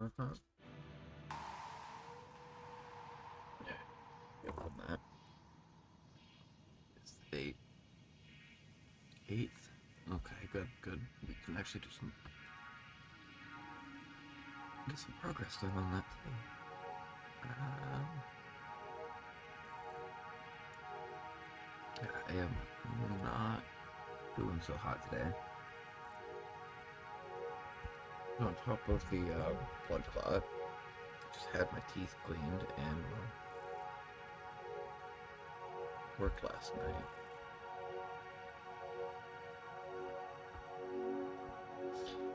Uh-huh. Yep, on that. It's the date. 8th. Okay, good, good. We can actually get some progress done on that too. Yeah, I am not doing so hot today. On top of the blood clot, just had my teeth cleaned and worked last night.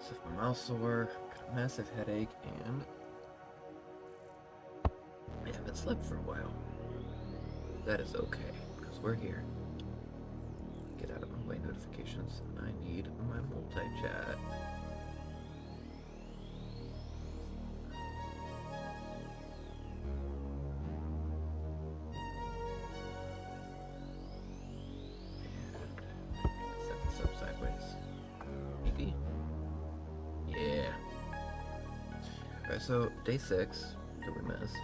So if my mouth's sore, got a massive headache, and I haven't slept for a while. That is okay, because we're here. Get out of my way notifications. I need my multi-chat. Set this up sideways. Maybe? Yeah. Alright, so day 6 that we missed.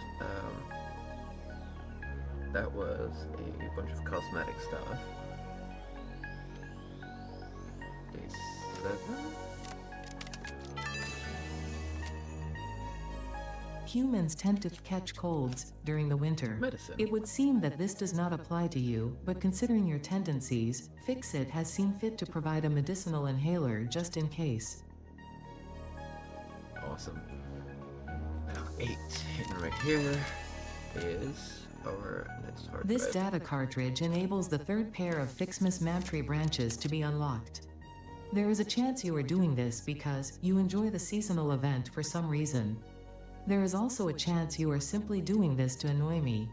That was a bunch of cosmetic stuff. Day 7? Humans tend to catch colds during the winter. Medicine. It would seem that this does not apply to you, but considering your tendencies, Fix-It has seen fit to provide a medicinal inhaler just in case. Awesome. Now 8, hidden right here, is our next hard This drive. data cartridge enables the third pair of Fixmas Maptree branches to be unlocked. There is a chance you are doing this because you enjoy the seasonal event for some reason. There is also a chance you are simply doing this to annoy me.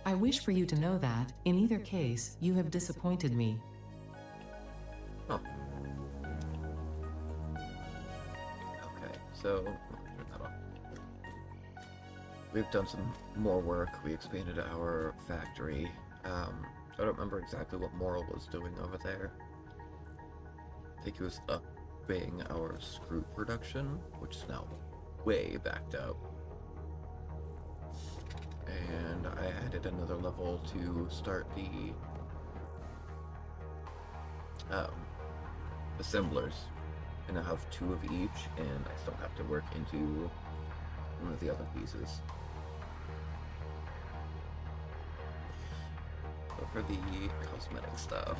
I wish for you to know that, in either case, you have disappointed me. Oh. Okay, so turn that off. We've done some more work. We expanded our factory. I don't remember exactly what Moral was doing over there. I think he was upping our screw production, which is now way backed up. And I added another level to start the assemblers. And I have 2 of each, and I still have to work into one of the other pieces. So for the cosmetic stuff,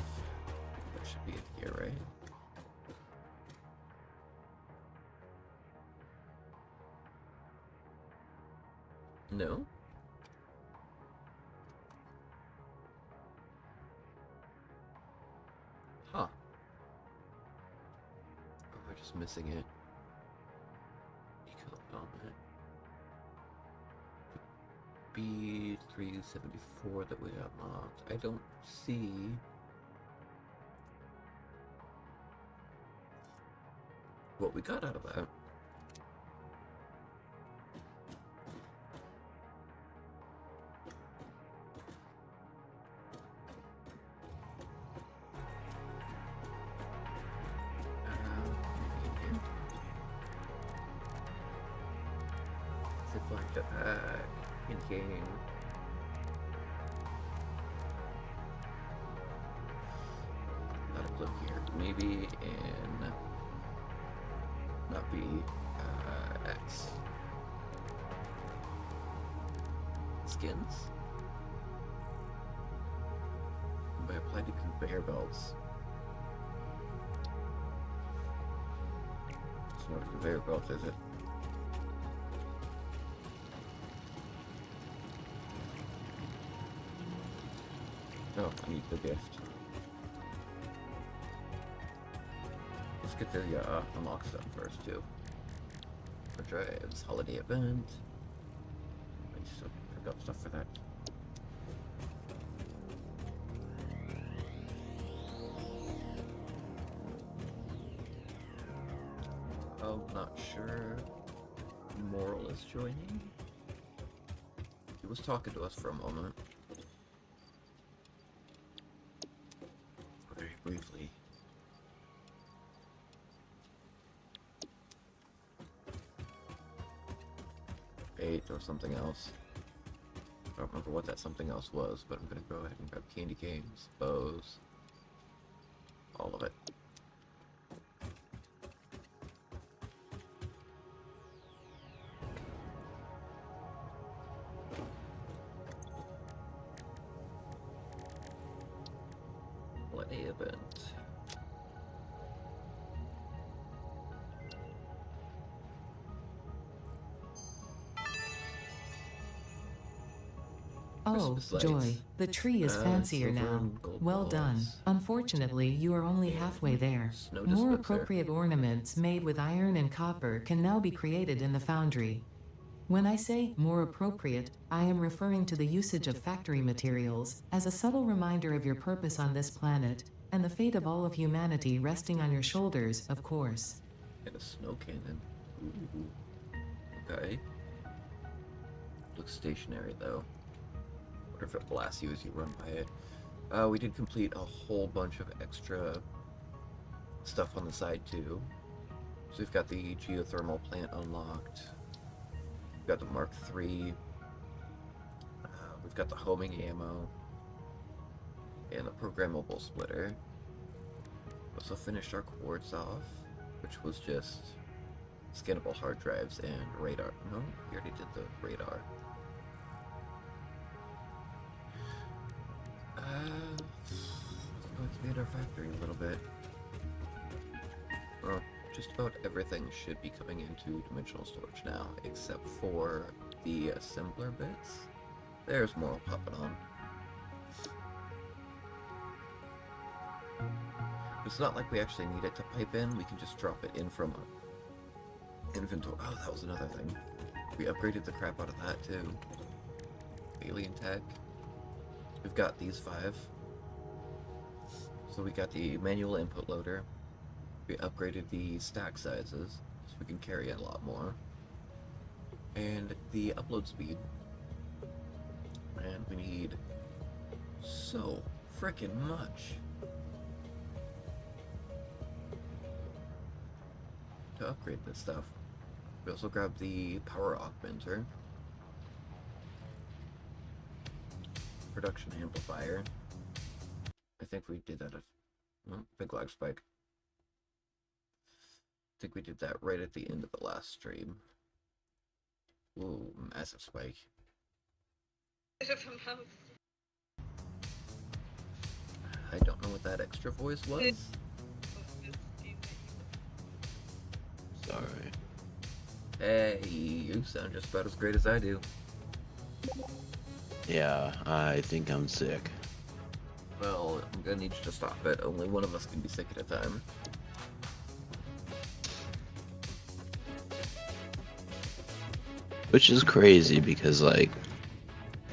that should be in here, right? No? Huh. Or we're just missing it. Eco helmet. B374 that we unlocked. I don't see what we got out of that. Zipline jetpack in game. Gotta look here. Maybe in not B, X. Skins. By apply to conveyor belts. It's not a conveyor belt, is it? Oh, I need the gift. Let's get the unlock stuff first, too. Hard drives, holiday event. I still forgot stuff for that. I'm not sure Moral is joining. He was talking to us for a moment. Very briefly. 8 or something else. I don't remember what that something else was, but I'm gonna go ahead and grab candy canes, bows, all of it. Play event. Oh, Christmas joy. lights. The tree is fancier Silver now. and gold Well done. balls. Unfortunately, you are only halfway there. Snow More dispenser. appropriate ornaments made with iron and copper can now be created in the foundry. When I say more appropriate, I am referring to the usage of factory materials as a subtle reminder of your purpose on this planet, and the fate of all of humanity resting on your shoulders, of course. And a snow cannon. Ooh. Okay. Looks stationary though. Wonder if it blasts you as you run by it. We did complete a whole bunch of extra stuff on the side too. So we've got the geothermal plant unlocked. We've got the Mark III. We've got the homing ammo. And the programmable splitter. Also finished our quartz off, which was just scannable hard drives and radar. No, we already did the radar. Let's expand our factory a little bit. Well, just about everything should be coming into dimensional storage now, except for the assembler bits. There's more popping on. It's not like we actually need it to pipe in, we can just drop it in from inventory. Oh, that was another thing. We upgraded the crap out of that too. Alien tech. We've got these 5. So we got the manual input loader. We upgraded the stack sizes, so we can carry a lot more. And the upload speed. And we need so frickin' much to upgrade this stuff. We also grabbed the power augmenter, production amplifier. I think we did that at big lag spike. I think we did that right at the end of the last stream. Ooh, massive spike. I don't know what that extra voice was. Sorry. Hey, you sound just about as great as I do. Yeah, I think I'm sick. Well, I'm gonna need you to stop it. Only one of us can be sick at a time. Which is crazy because, like,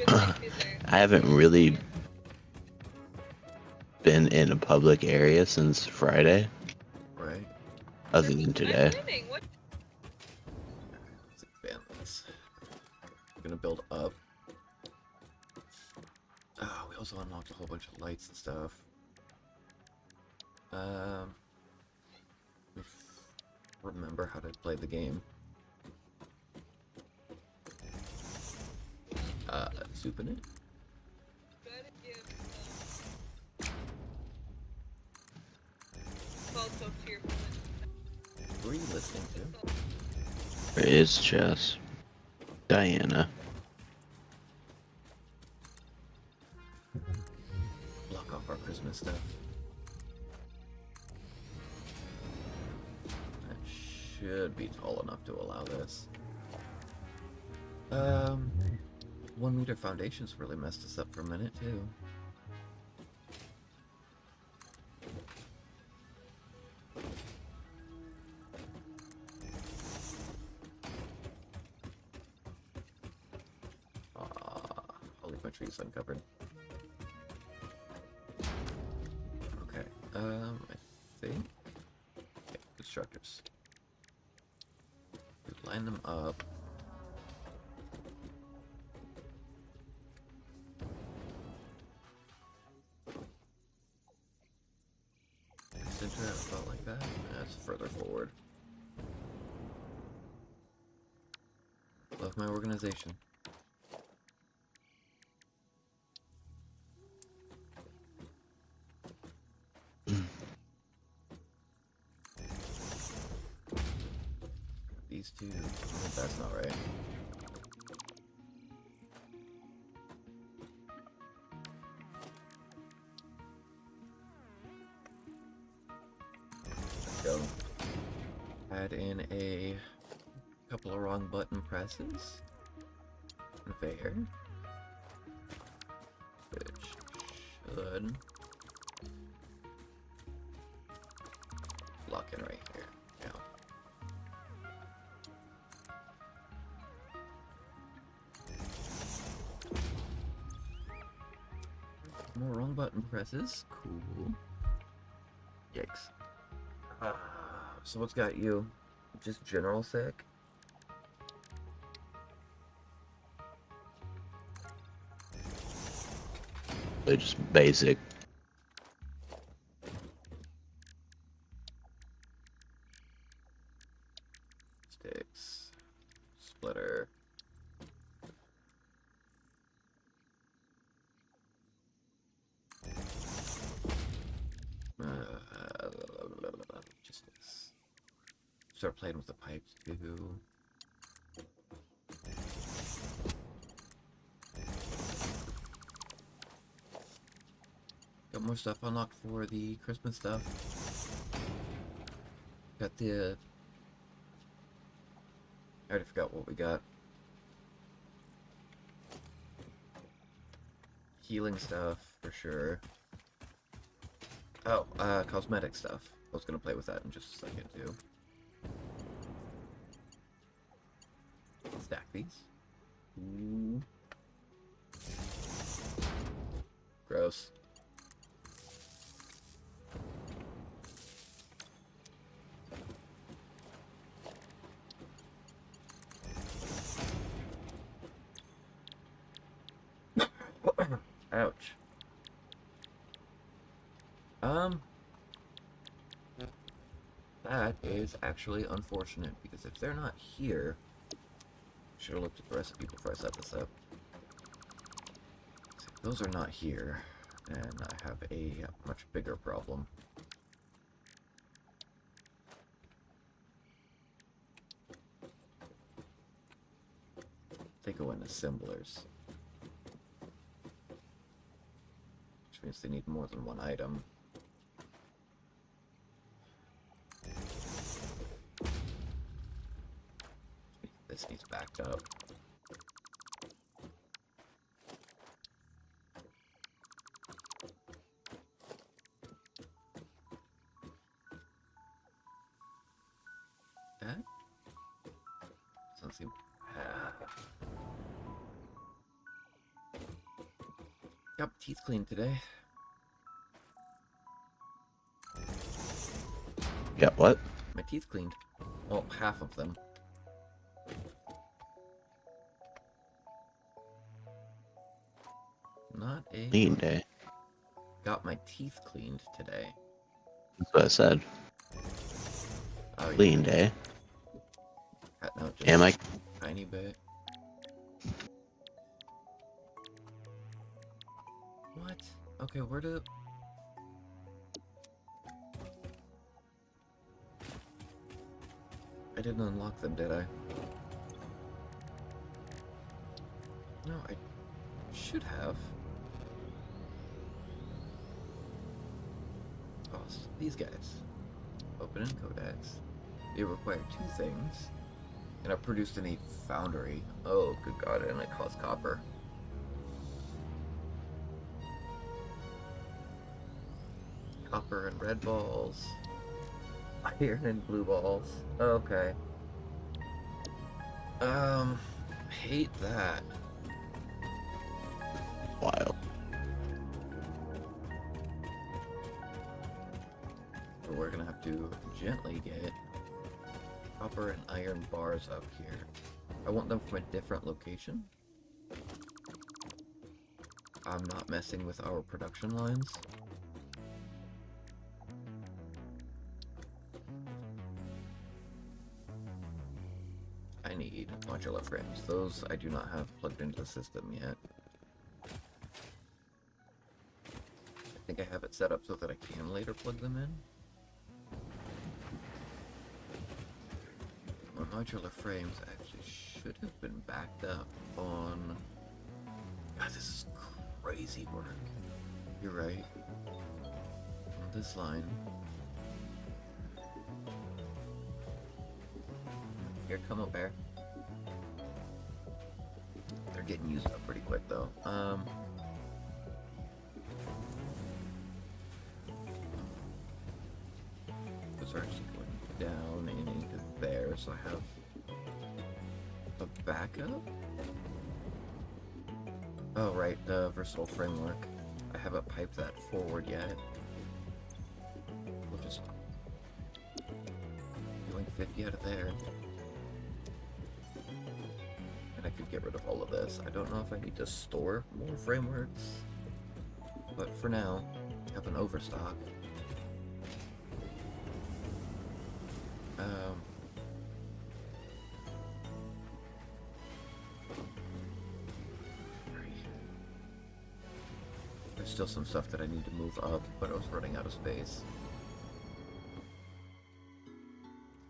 I haven't really been in a public area since Friday, Right? other than today. Let's expand this. We're gonna build up. Oh, we also unlocked a whole bunch of lights and stuff. Remember how to play the game. Zooping it? Who are you listening to? It's Chess. Diana. Block off our Christmas stuff. That should be tall enough to allow this. 1 meter foundations really messed us up for a minute too. I'll leave my trees uncovered. Okay, I think... Okay, constructors. We line them up. Center it about like that. That's further forward. Look, with my organization. These two, that's not right. Go. Add in a couple of wrong button presses. There. Which should lock in right here. Yeah. More wrong button presses. Cool. Yikes. So what's got you? Just general sick? They're just basic. Sticks. Splitter. Just this. Start playing with the pipes too. Got more stuff unlocked for the Christmas stuff. Got the... I already forgot what we got. Healing stuff, for sure. Oh, cosmetic stuff. I was gonna play with that in just a second, too. Stack these. Ooh. Gross. Ouch. That is actually unfortunate, because if they're not here, should have looked at the recipe before I set this up. If those are not here, and I have a much bigger problem. They go in assemblers. Which means they need more than one item. This needs backed up. That doesn't seem... Got my teeth cleaned today. Got what? My teeth cleaned. Well, half of them. Not a... Clean day. Got my teeth cleaned today. That's what I said. Oh, yeah. Clean day. Cutting out just Am I? a tiny bit. What? Okay, where do... I didn't unlock them, did I? No, I should have. Oh, so these guys. Open in Codex. They require two things. And are produced in a foundry. Oh, good god, and it costs copper. Copper and red balls. Iron and blue balls. Okay. Hate that. Wild. But we're gonna have to gently get copper and iron bars up here. I want them from a different location. I'm not messing with our production lines. I need need modular frames. Those I do not have plugged into the system yet. I think I have it set up so that I can later plug them in. My modular frames actually should have been backed up on... God, this is crazy work. You're right. On this line. Here, come up, bear. They're getting used up pretty quick, though. Those are actually going down and into there, so I have a backup? Oh, right, the versatile framework. I haven't piped that forward yet. We'll just... doing 50 out of there. And I could get rid of all of this. I don't know if I need to store more frameworks. But for now, I have an overstock. There's still some stuff that I need to move up, but I was running out of space.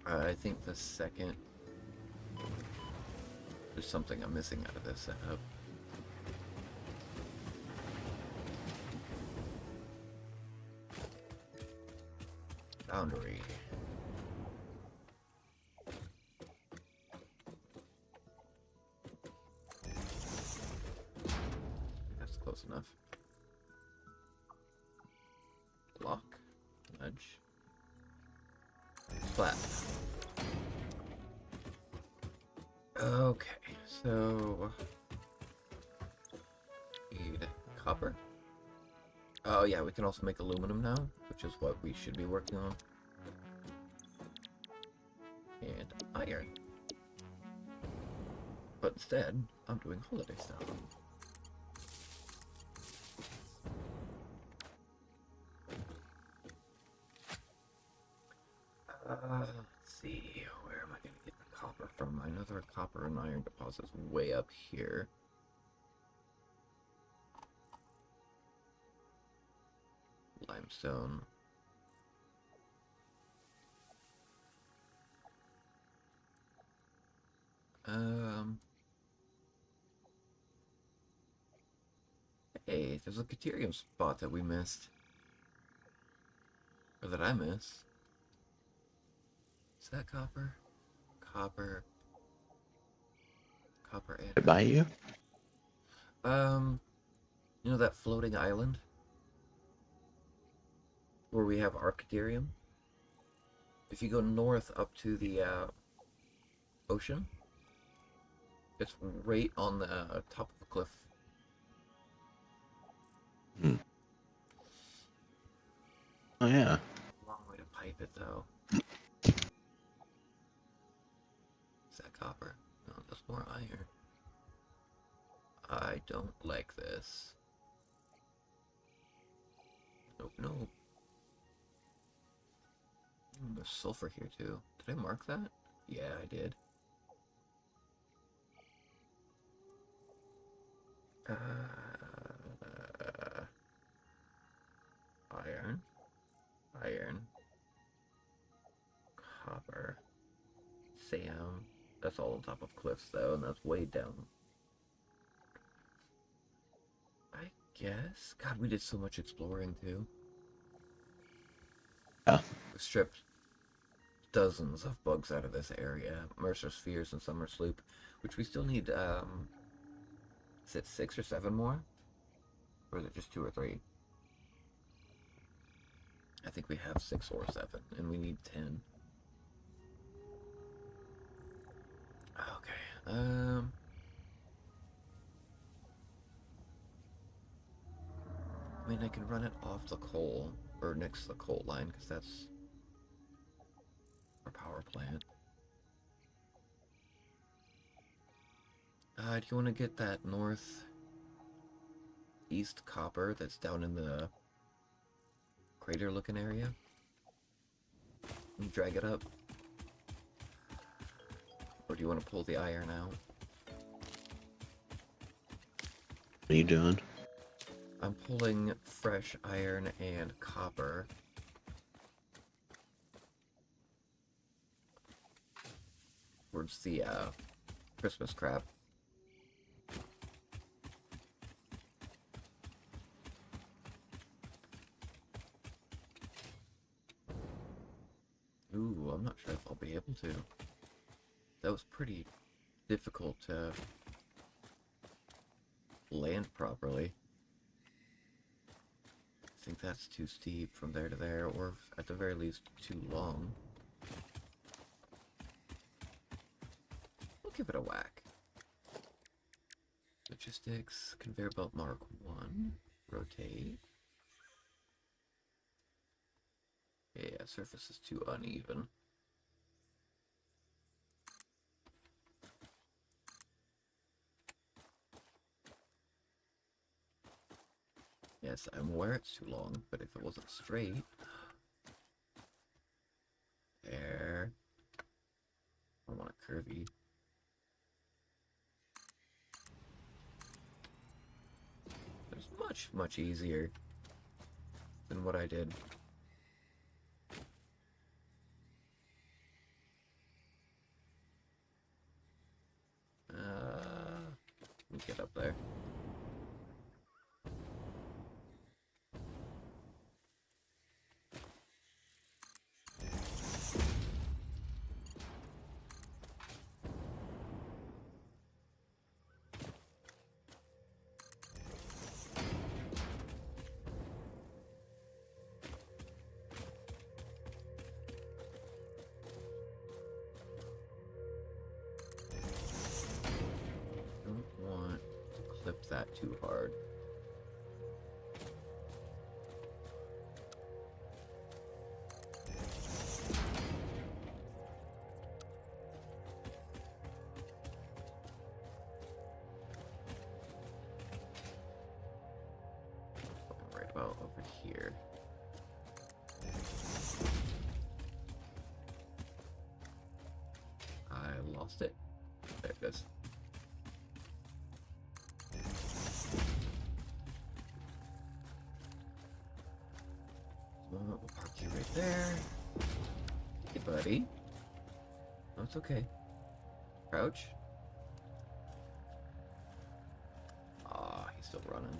I think the second... There's something I'm missing out of this setup. Boundary. That's close enough. Block. Nudge. Flat. Okay, so... Need copper. Oh yeah, we can also make aluminum now, which is what we should be working on. And iron. But instead, I'm doing holiday stuff. Let's see, where am I going to get the copper from? I know there are copper and iron deposits way up here. Limestone. Hey, there's a Caterium spot that we missed. Or that I missed. Is that copper? Copper. Copper and... By you? You know that floating island? Where we have Arcadarium? If you go north up to the, ocean, it's right on the top of the cliff. Hmm. Oh, yeah. Long way to pipe it, though. Is that copper? No, that's more iron. I don't like this. Nope, nope. There's sulfur here, too. Did I mark that? Yeah, I did. Iron. Iron. Copper. Sam. That's all on top of cliffs, though, and that's way down. I guess? God, we did so much exploring, too. Yeah. We stripped dozens of bugs out of this area. Mercer spheres and summer sloop, which we still need, is it 6 or 7 more? Or is it just 2 or 3? I think we have 6 or 7, and we need 10. Okay, I mean, I can run it off the coal, or next to the coal line, because that's our power plant. Do you want to get that north east copper that's down in the crater looking area? And drag it up. Or do you want to pull the iron out? What are you doing? I'm pulling fresh iron and copper. Towards the, Christmas crap. Ooh, I'm not sure if I'll be able to. That was pretty difficult to land properly. I think that's too steep from there to there, or at the very least, too long. We'll give it a whack. Logistics, conveyor belt mark 1. Rotate. Yeah, surface is too uneven. Yes, I'm aware it's too long, but if it wasn't straight... There. I want a curvy. It's much, much easier than what I did. Let me get up there. Don't want to clip that too hard. Right about over here. I lost it. There it is. We'll park you right there. Hey, buddy. Oh, it's okay. Crouch. Ah, he's still running.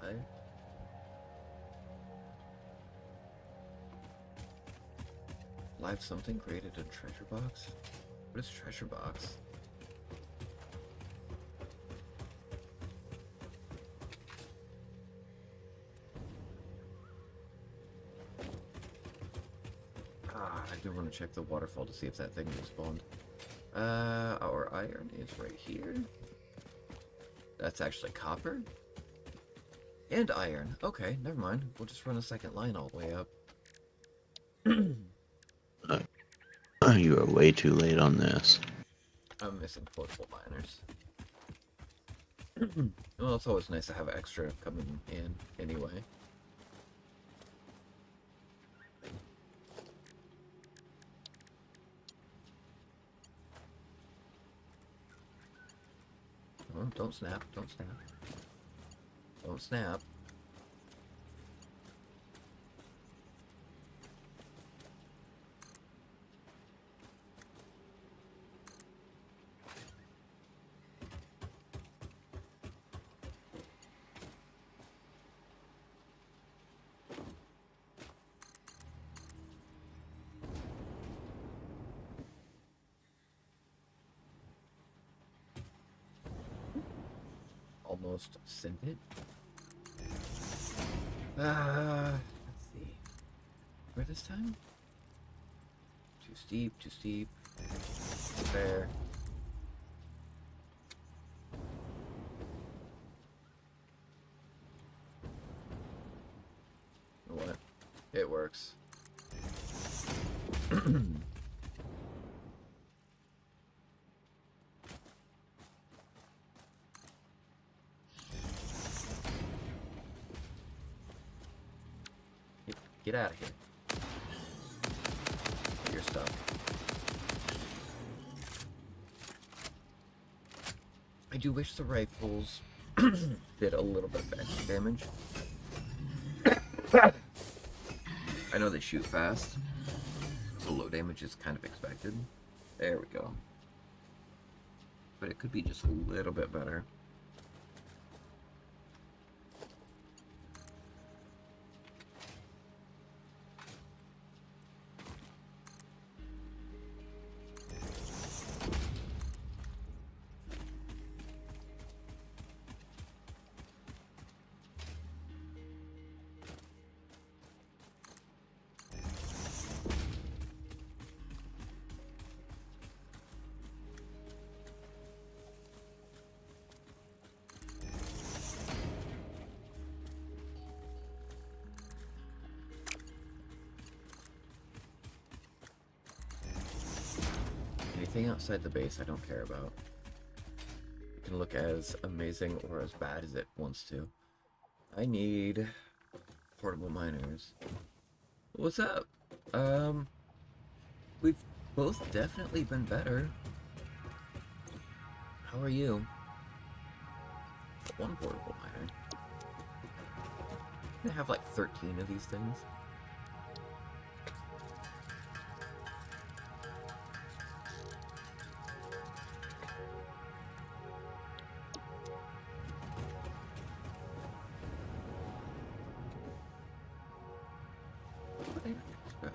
Hey. Live something created a treasure box? What is treasure box? I do want to check the waterfall to see if that thing respawned. Our iron is right here. That's actually copper. And iron. Okay, never mind. We'll just run a second line all the way up. You are way too late on this. I'm missing portable miners. Well, it's always nice to have extra coming in anyway. Oh, don't snap, don't snap. Don't snap. Almost sent it. Let's see. Where this time? Too steep, too steep. There. What? It works. Get out of here. You're stuck. I do wish the rifles did a little bit of extra damage. I know they shoot fast, so low damage is kind of expected. There we go. But it could be just a little bit better. Anything outside the base I don't care about. It can look as amazing or as bad as it wants to. I need portable miners. What's up? We've both definitely been better. How are you? One portable miner. I have like 13 of these things.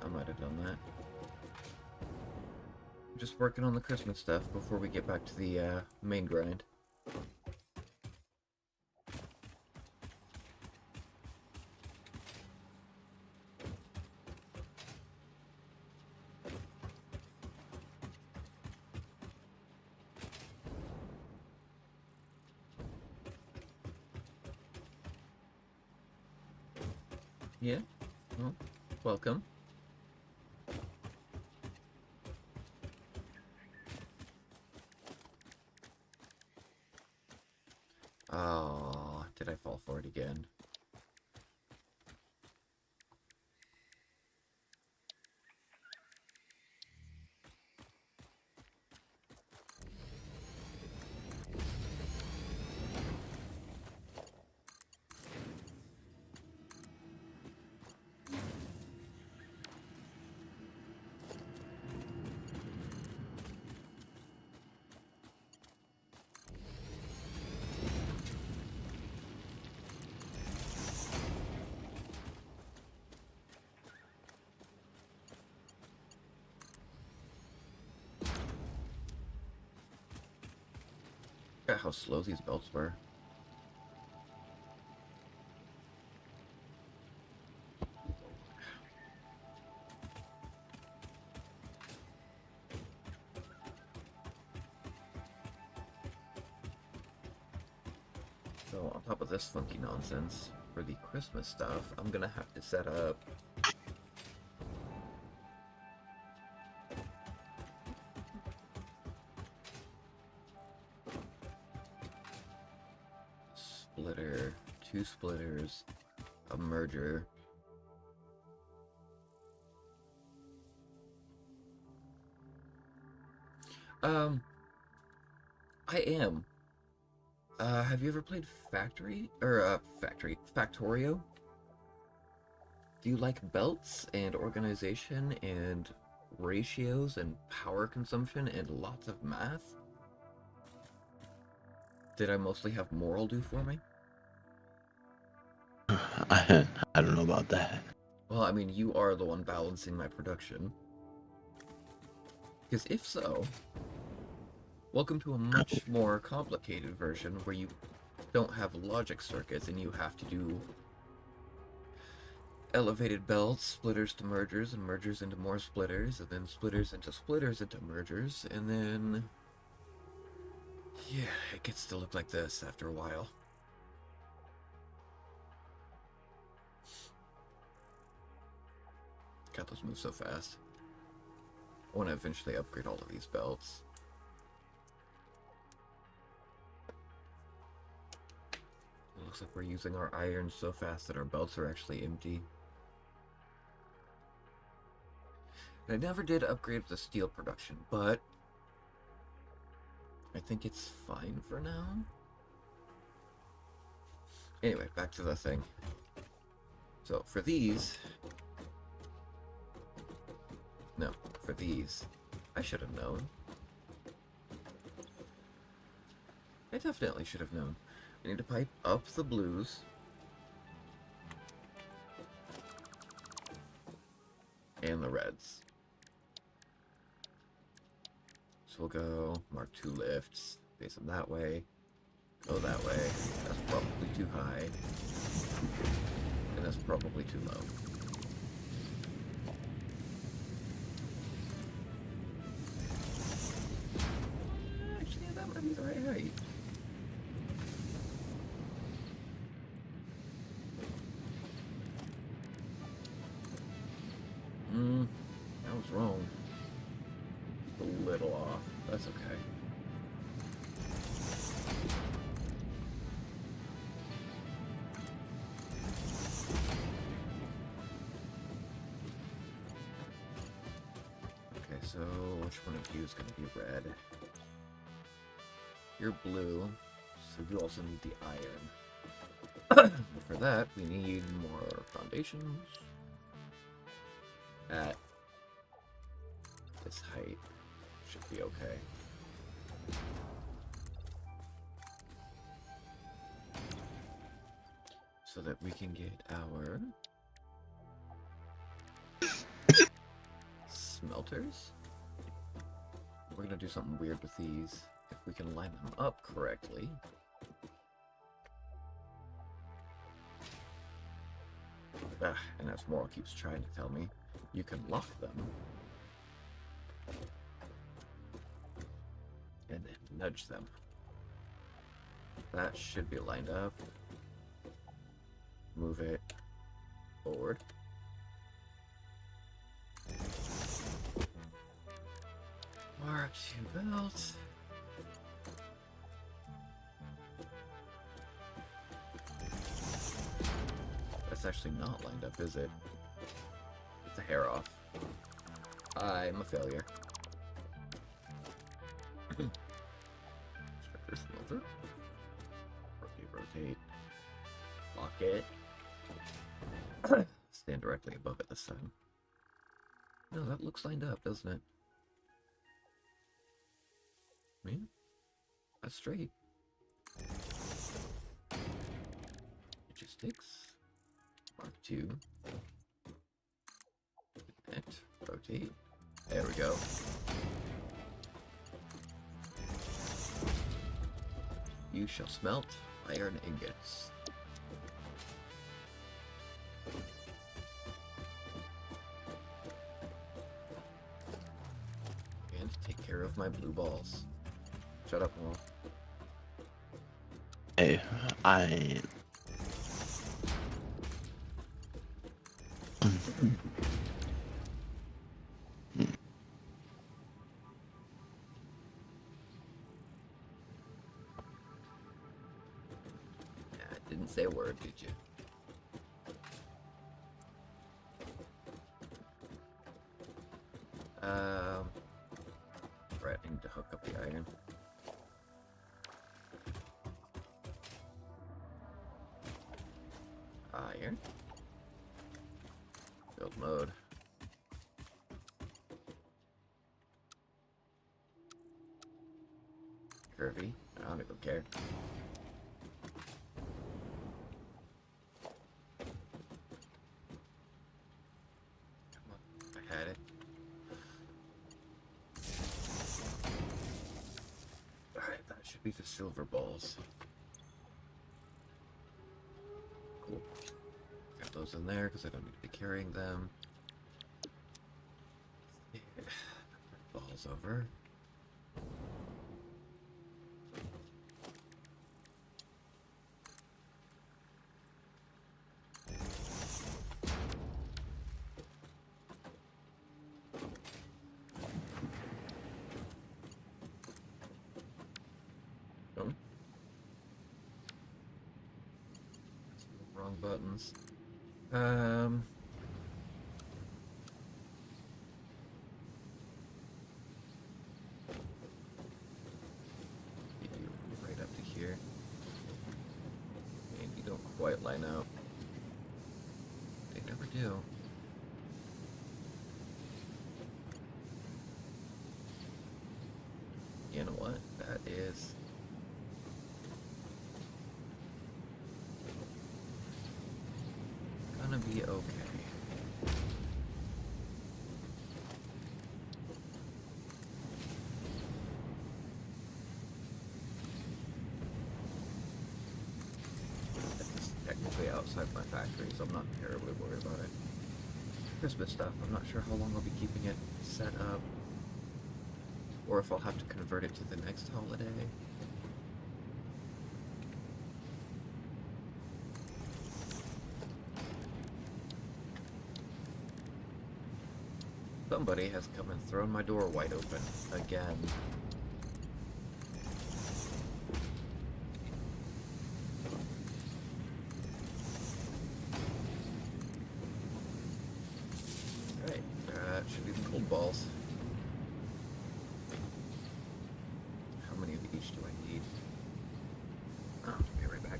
I might have done that. Just working on the Christmas stuff before we get back to the main grind. Yeah, well, welcome. Oh, did I fall for it again? Look at how slow these belts were. So on top of this funky nonsense, for the Christmas stuff, I'm gonna have to set up splitter, 2 splitters, a merger. I am. Have you ever played Factorio? Do you like belts and organization and ratios and power consumption and lots of math? Did I mostly have Moral do for me? I don't know about that. Well, I mean, you are the one balancing my production. Because if so, welcome to a much more complicated version where you don't have logic circuits and you have to do elevated belts, splitters to mergers, and mergers into more splitters, and then splitters into mergers, and then... yeah, it gets to look like this after a while. God, those move so fast. I want to eventually upgrade all of these belts. It looks like we're using our iron so fast that our belts are actually empty. I never did upgrade the steel production, but I think it's fine for now. Anyway, back to the thing. So for these, no, for these, I should have known. I definitely should have known. We need to pipe up the blues. And the reds. So we'll go mark 2 lifts, face them that way, go that way. That's probably too high. And that's probably too low. Actually, that might be the right height. I was wrong. A little off. That's okay. Okay, so which one of you is going to be red? You're blue, so you also need the iron. For that, we need more foundations. At this height should be okay. So that we can get our smelters. We're gonna do something weird with these. If we can line them up correctly. And as Moral keeps trying to tell me, you can lock them. And then nudge them. That should be lined up. Move it forward. Mark 2 belts. That's actually not lined up, is it? It's a hair off. I'm a failure. Structure smelter. Rotate. Lock it. Stand directly above it this time. No, that looks lined up, doesn't it? Yeah, that's straight. Logistics. Mark 2. Connect. Rotate. There we go. You shall smelt iron ingots. And take care of my blue balls. Shut up, Moral. Hey, I... Didn't say a word, did you? Right, I need to hook up the iron. Iron. Build mode. Curvy. I don't even care. Had it. Alright, that should be the silver balls. Cool. Got those in there because I don't need to be carrying them. Yeah. Balls over. Wrong buttons. quite line up. They never do. You know what? That is... gonna be okay. It's technically outside my factory, so I'm not terribly worried about it. Christmas stuff, I'm not sure how long I'll be keeping it set up, or if I'll have to convert it to the next holiday. Somebody has come and thrown my door wide open again. Alright, should be the cold balls. How many of each do I need? Oh, be right back.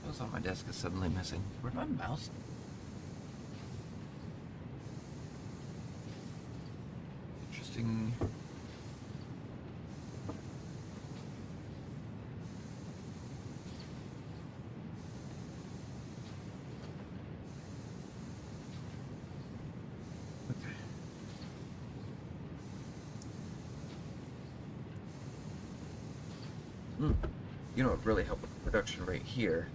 What's on my desk is suddenly missing. Where'd my mouse? Interesting. Okay. You know what really helped with the production rate here?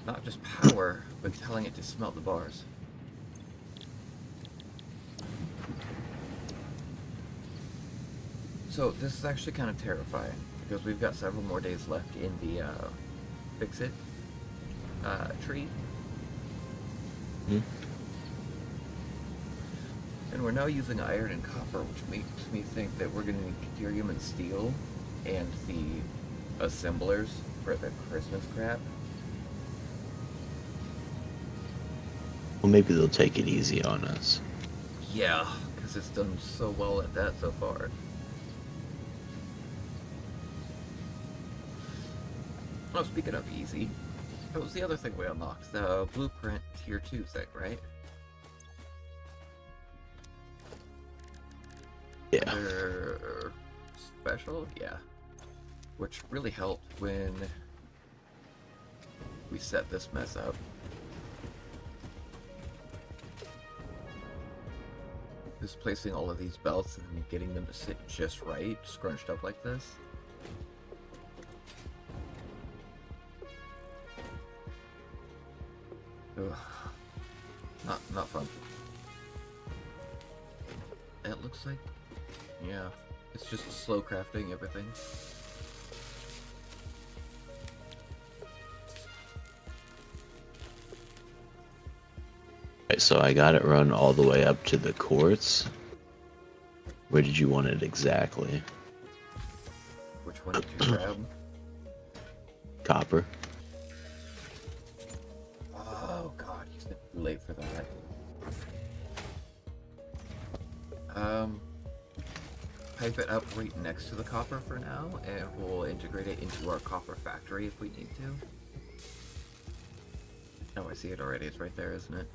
Not just power, but telling it to smelt the bars. So this is actually kind of terrifying, because we've got several more days left in the fix-it tree. And we're now using iron and copper, which makes me think that we're going to need deuterium and steel, and the assemblers for the Christmas crap. Well, maybe they'll take it easy on us. Yeah, because it's done so well at that so far. Oh, speaking of easy, that was the other thing we unlocked, the blueprint tier 2 thing, right? Yeah. Special? Yeah. Which really helped when we set this mess up. Just placing all of these belts and getting them to sit just right, scrunched up like this. Ugh. Not fun. It looks like, yeah, it's just slow crafting everything. Right, so I got it run all the way up to the quartz. Where did you want it exactly? Which one did you grab? Copper. Oh god, you said too late for that. Pipe it up right next to the copper for now, and we'll integrate it into our copper factory if we need to. Oh, I see it already. It's right there, isn't it?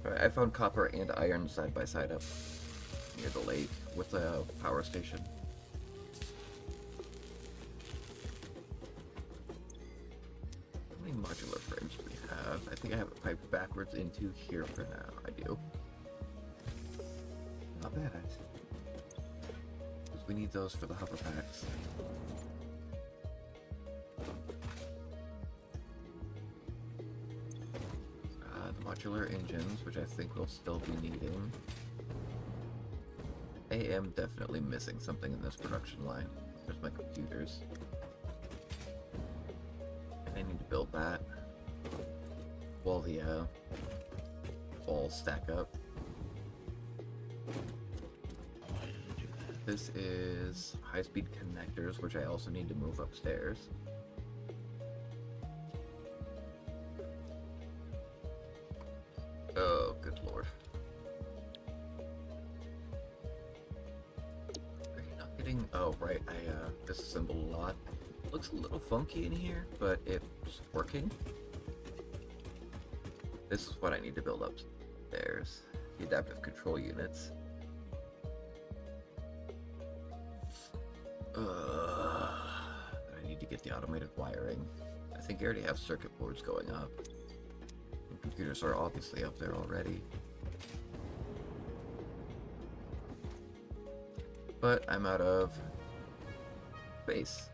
Alright, I found copper and iron side by side up near the lake with a power station. How many modular frames do we have? I think I have it piped backwards into here for now. I do. Not bad. Because we need those for the hover packs. The Modular engines, which I think we'll still be needing. I am definitely missing something in this production line. There's my computers. I need to build that while the walls stack up. This is high-speed connectors, which I also need to move upstairs. Oh, good lord. Are you not getting... Oh, right, I disassembled a lot. Looks a little funky in here, but it's working. This is what I need to build upstairs. The adaptive control units. I need to get the automated wiring. I think I already have circuit boards going up. The computers are obviously up there already. But I'm out of space.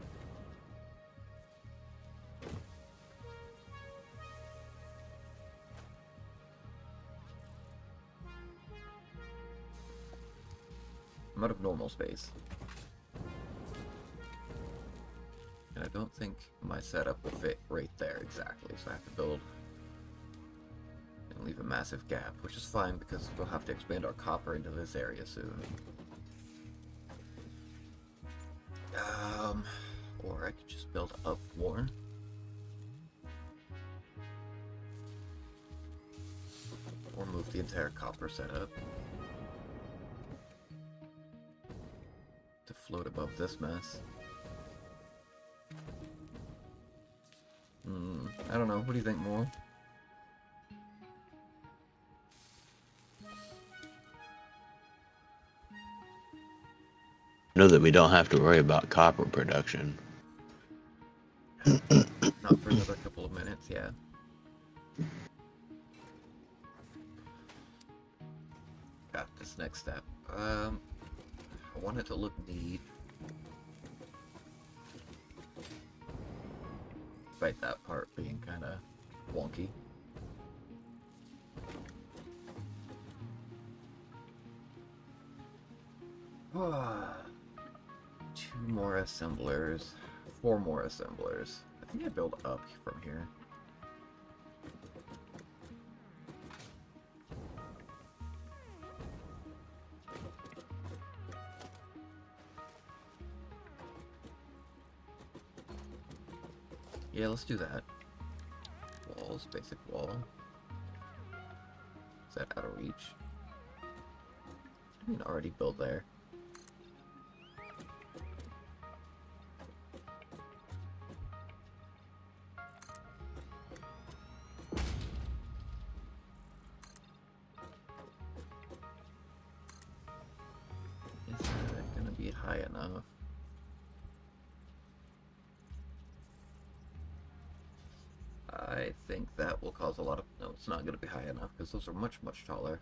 I'm out of normal space. And I don't think my setup will fit right there exactly, so I have to build and leave a massive gap, which is fine because we'll have to expand our copper into this area soon. Or I could just build up more. Or move the entire copper setup to float above this mess. I don't know. What do you think, Moral? Know that we don't have to worry about copper production. Not for another couple of minutes, yeah. Got this next step. I want it to look neat. Despite that part being kind of wonky. Two more assemblers. 4 more assemblers. I think I build up from here. Yeah, let's do that. Walls, basic wall. Is that out of reach? I can already build there. Is that gonna be high enough? I think that will cause a lot of... No, it's not going to be high enough, because those are much, much taller.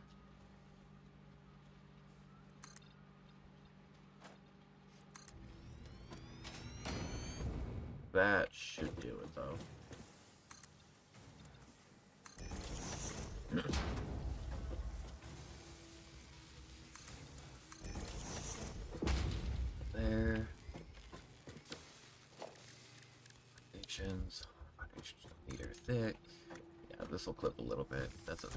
That should do it, though. There. Foundations. Foundations a meter thick. Yeah, this will clip a little bit. That's okay.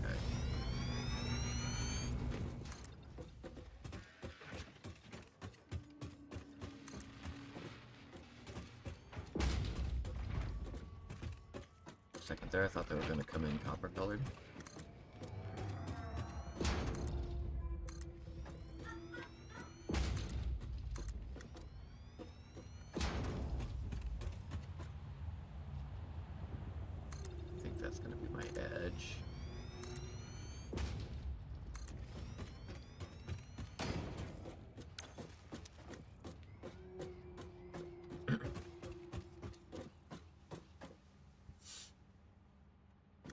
Second there, I thought they were going to come in copper colored. I think that's going to be my edge.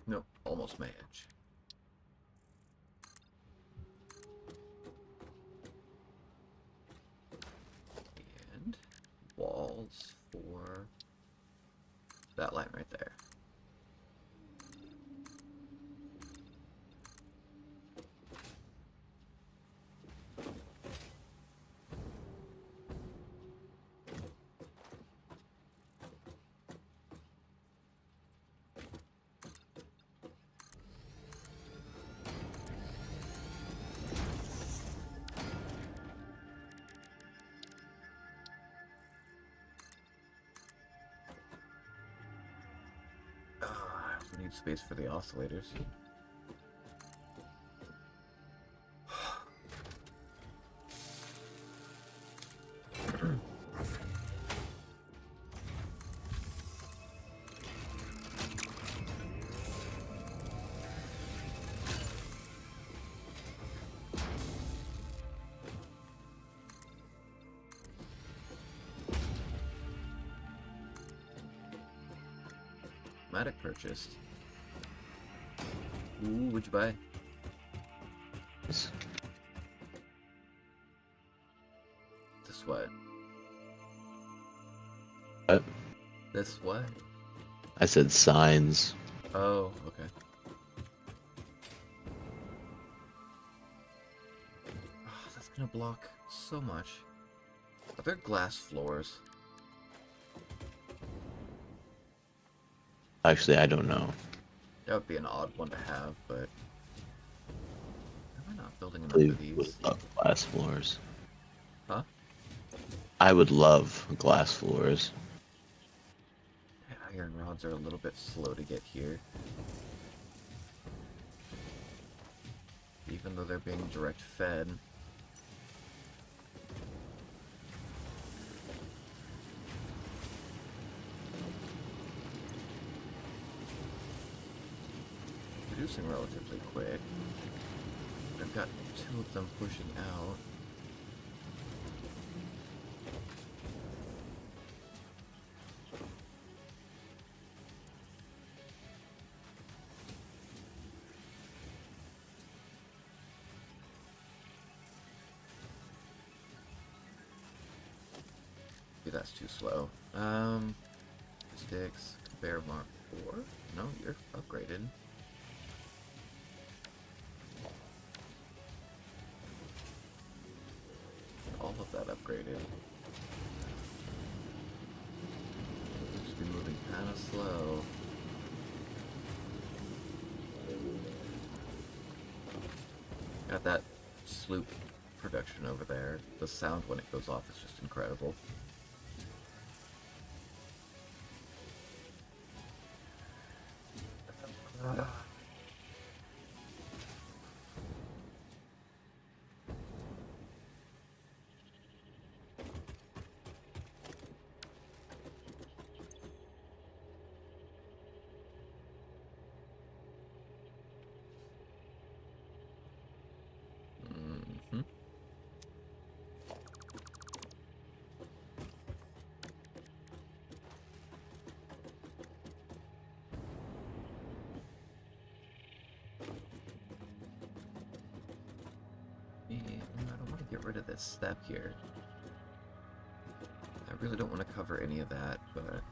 Nope, almost my edge. And walls for that line right there. need space for the oscillators. Matic purchased. Ooh, what'd you buy? This what? What? This what? I said signs. Oh, okay. Oh, that's gonna block so much. Are there glass floors? Actually, I don't know. That would be an odd one to have, but... Am I not building enough I of would these? love glass floors. Huh? I would love glass floors. Iron rods are a little bit slow to get here. Even though they're being direct fed. Producing relatively quick. I've got 2 of them pushing out. Maybe that's too slow. Sticks, conveyor mark 4? No, you're upgraded. All of that upgraded. Just be moving kinda slow. Got that sloop production over there. The sound when it goes off is just incredible. Mm-hmm. I don't want to get rid of this step here. I really don't want to cover any of that, but...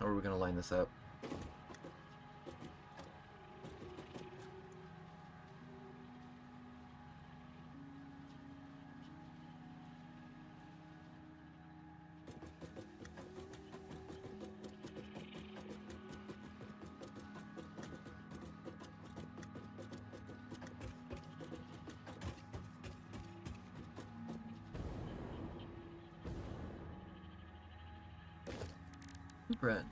how are we going to line this up? Brent.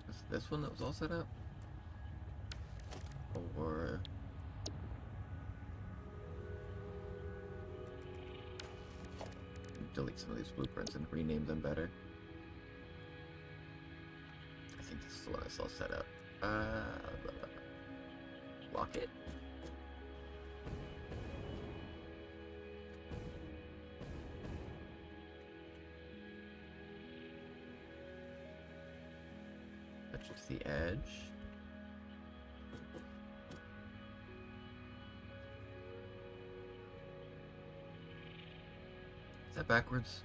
Was it this one that was all set up? Or... delete some of these blueprints and rename them better. I think this is the one I saw set up. Lock it. Touch to the edge. Is that backwards?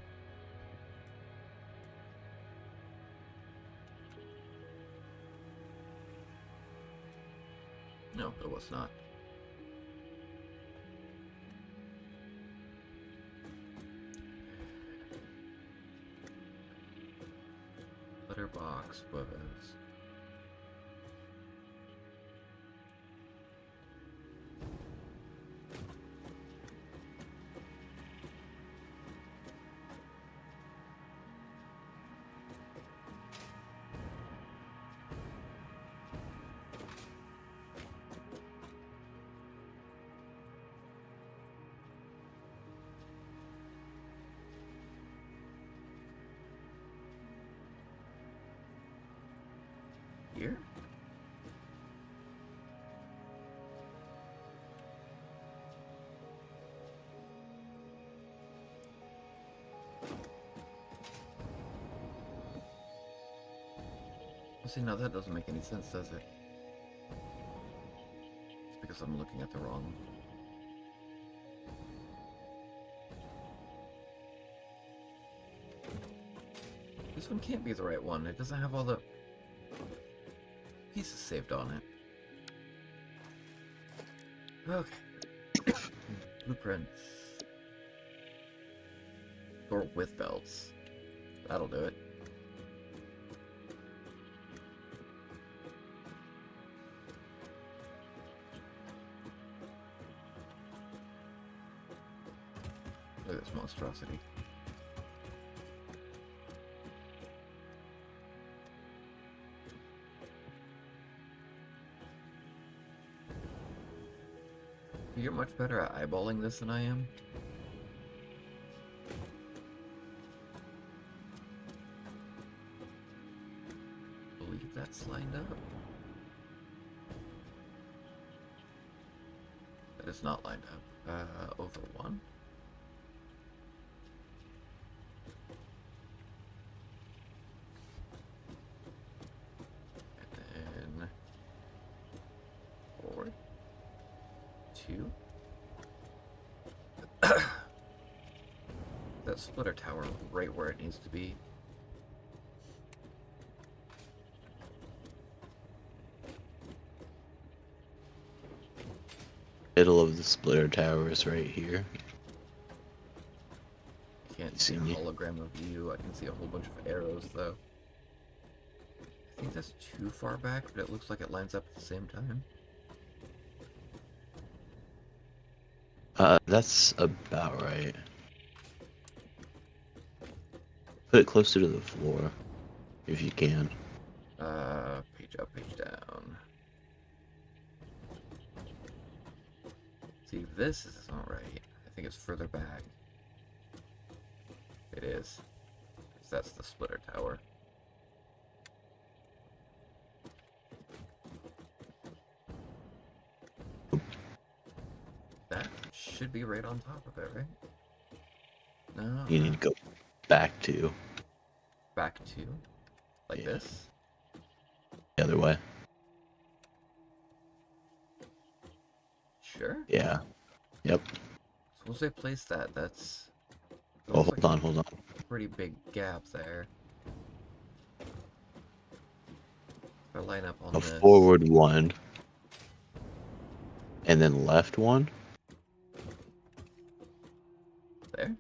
No, it was not. Letterbox was... here? See, now that doesn't make any sense, does it? It's because I'm looking at the wrong. This one can't be the right one. It doesn't have all the pieces saved on it. Okay. Blueprints. Or with belts. That'll do it. Look at this monstrosity. You're much better at eyeballing this than I am. I believe that's lined up. That is not lined up. Over one. And then forward. Two. That splitter tower right where it needs to be. Middle of the splitter tower is right here. I can't see a hologram of you. I can see a whole bunch of arrows though. I think that's too far back, but it looks like it lines up at the same time. That's about right. Put it closer to the floor, if you can. Page up, page down. See, this is not right. I think it's further back. It is. 'Cause that's the splitter tower. That should be right on top of it, right? No. You need to go back to Back to? Like this? the other way. Sure. Yeah. Yep. So once I place that, that's... Oh, looks hold on. a pretty big gap there. If I line up on A this... forward one. And then left one. There?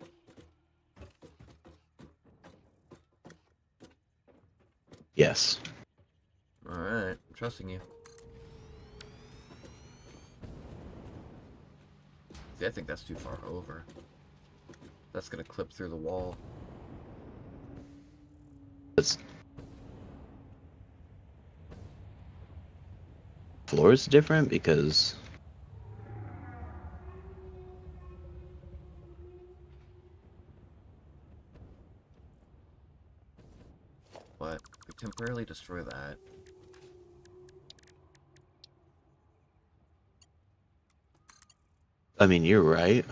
Yes. Alright, I'm trusting you. See, I think that's too far over. That's gonna clip through the wall. That's floor is different because But we temporarily destroy that. I mean you're right.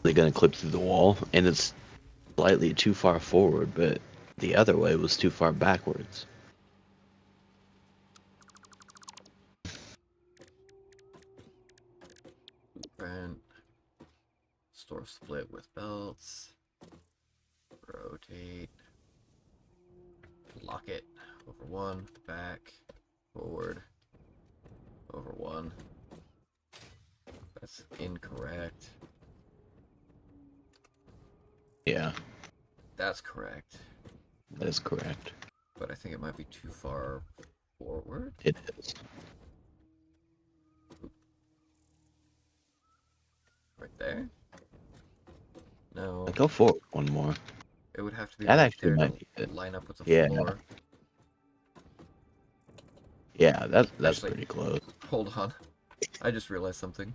They're gonna clip through the wall, and it's slightly too far forward, but the other way was too far backwards. Blueprint. Store split with belts. Rotate. Lock it. Over one. Back. Forward. Over one. That's incorrect. Yeah, That's correct. that is correct. But I think it might be too far forward. It is. Right there? No. Go forward one more. It would have to be That right actually there might to be good. line up with the Yeah. floor. Yeah, that's Actually- pretty close. Hold on. I just realized something.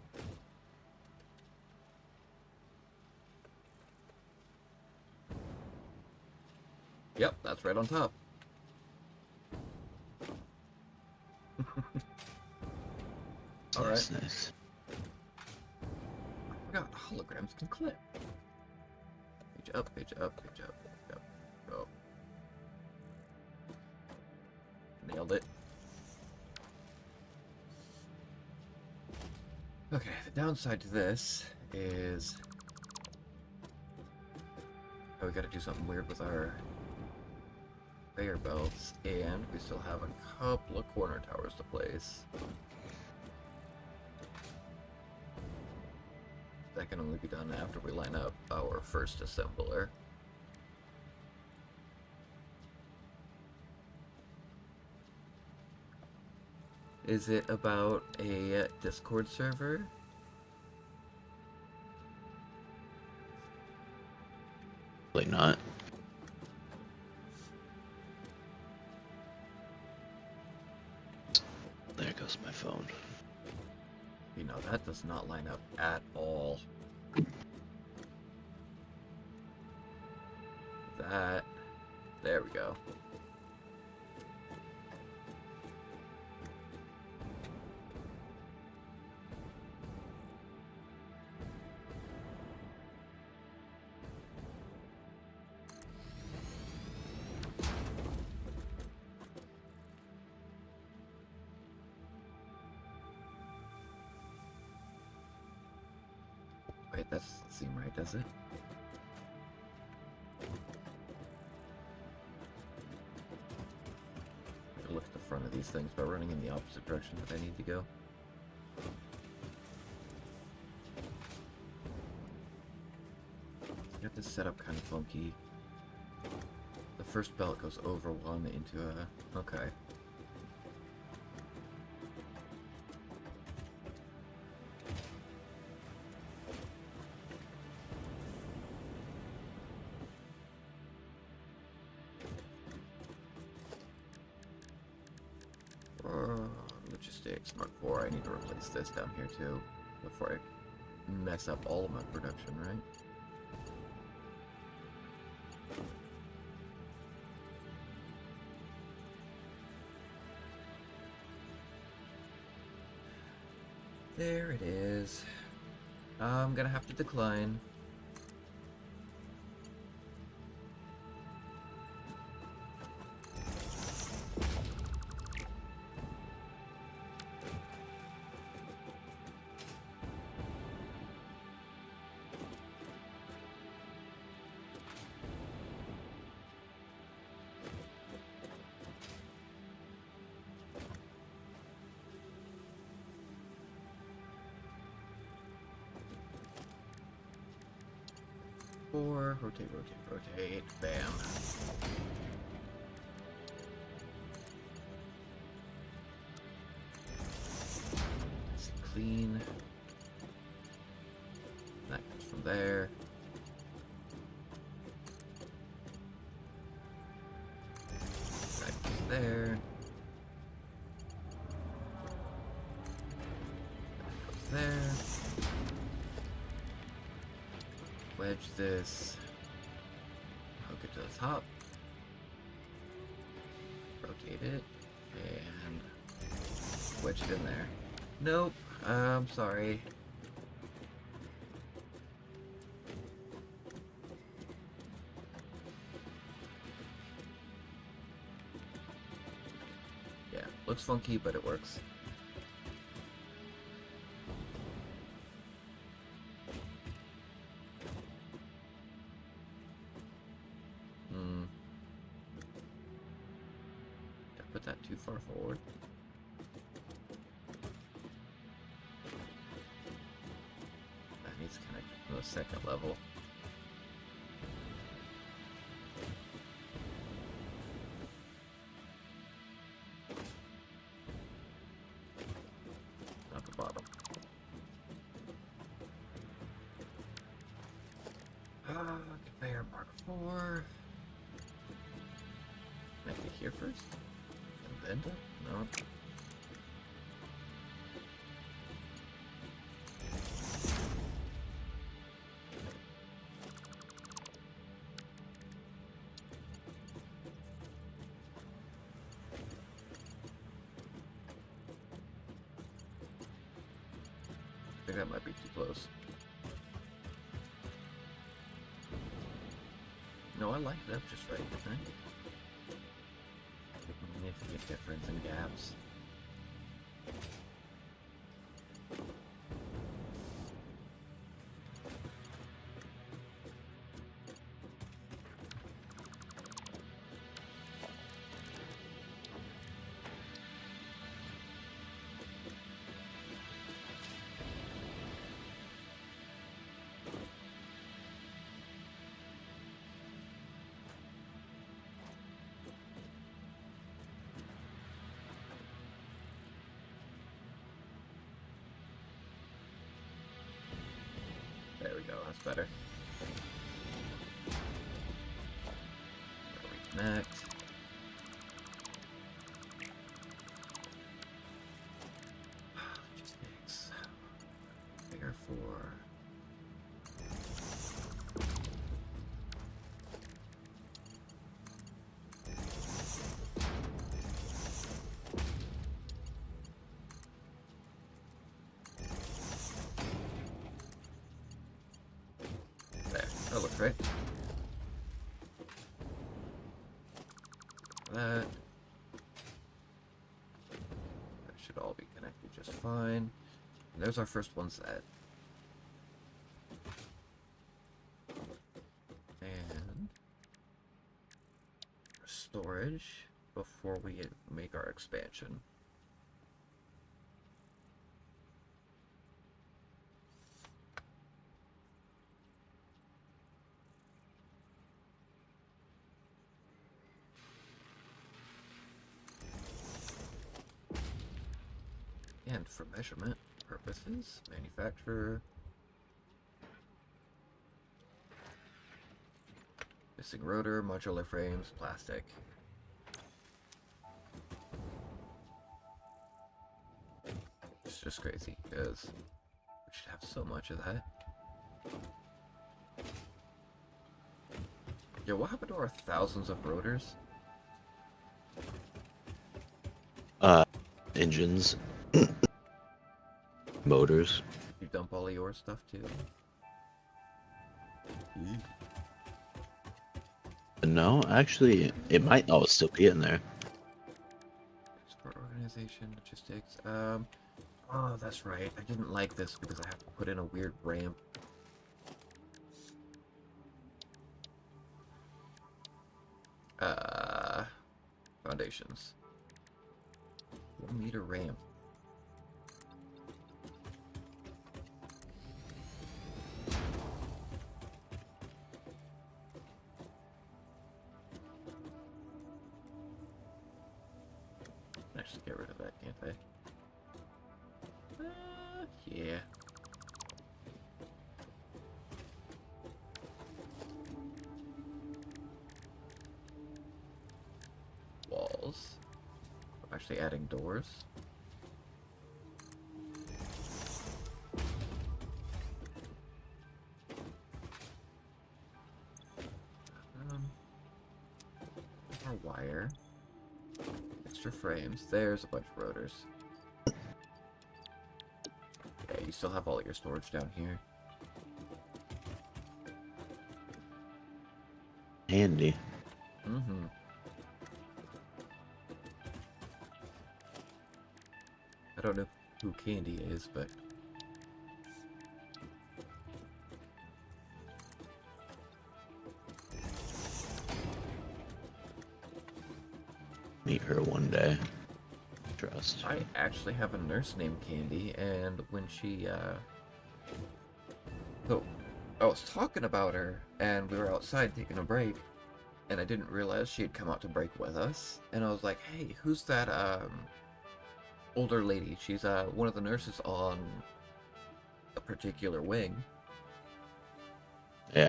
Yep, that's right on top. Alright. Nice. I forgot holograms can clip. Page up, page up, page up, page up. Go. Nailed it. Okay, the downside to this is... oh, we gotta do something weird with our conveyor belts, and we still have a couple of corner towers to place. That can only be done after we line up our first assembler. Is it about a Discord server? Like not. There goes my phone. You know, that does not line up at all. That... there we go. Wait, that doesn't seem right, does it? I look at the front of these things by running in the opposite direction that I need to go. Got this setup kind of funky. The first belt goes over one into a... okay. Logistics, Mark 4, I need to replace this down here too, before I mess up all of my production, right? There it is. I'm gonna have to decline. Four, rotate, rotate, rotate, bam. Nice and clean. That comes from there. That goes there. That goes there. Wedge this, hook it to the top, rotate it, and wedge it in there. Nope, I'm sorry. Yeah, looks funky, but it works. Put that too far forward. That needs connected to the second level. Not the bottom. Conveyor Mark 4. Make it here first. Venda? No. think that might be too close. No, I like that just right, didn't I? Significant difference in gaps. There we go, that's better. Reconnect. Logistics. Therefore. There, that looks right. That should all be connected just fine. And there's our first one set. And storage before we make our expansion. And for measurement purposes, manufacturer. Missing rotor, modular frames, plastic. It's just crazy because we should have so much of that. Yo, what happened to our thousands of rotors? Engines. Motors. You dump all of your stuff too? No, actually, it might all still be in there. Support organization, logistics. Oh, that's right. I didn't like this because I have to put in a weird ramp. Foundations. 1 meter ramp. Actually, get rid of that, can't I? Yeah. Walls. I'm actually adding doors. More wire. Extra frames. There's a bunch of rotors. Okay, you still have all your storage down here. Handy. Mm-hmm. I don't know who Candy is, but... Meet her one day. Trust. I actually have a nurse named Candy, and when she, So, I was talking about her, and we were outside taking a break, and I didn't realize she had come out to break with us, and I was like, hey, who's that, older lady? She's, one of the nurses on a particular wing. Yeah.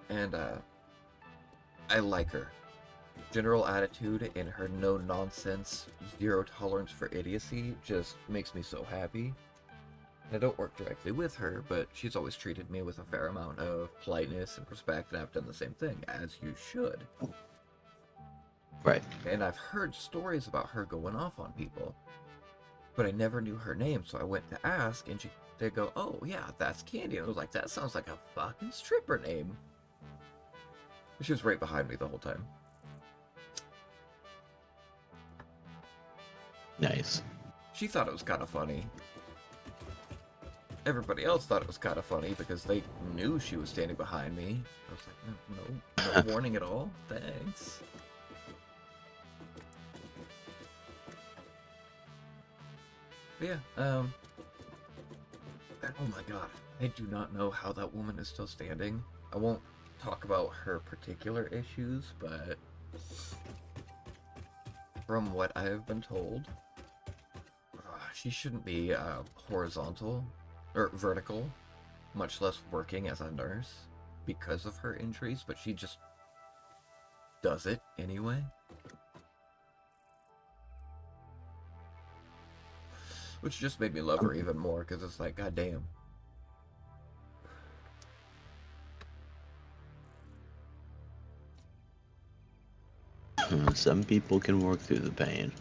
And, I like her. General attitude and her no-nonsense, zero-tolerance for idiocy just makes me so happy. I don't work directly with her, but she's always treated me with a fair amount of politeness and respect, and I've done the same thing, as you should. Right. And I've heard stories about her going off on people. but I never knew her name, so I went to ask, and they go, "Oh yeah, that's Candy." And I was like, "That sounds like a fucking stripper name." She was right behind me the whole time. Nice. She thought it was kind of funny. Everybody else thought it was kind of funny because they knew she was standing behind me. I was like, no warning at all. Thanks. But yeah, oh my god, I do not know how that woman is still standing. I won't talk about her particular issues, but from what I have been told, she shouldn't be horizontal or vertical, much less working as a nurse because of her injuries, but she just does it anyway. Which just made me love her even more, because it's like, goddamn. Some people can work through the pain.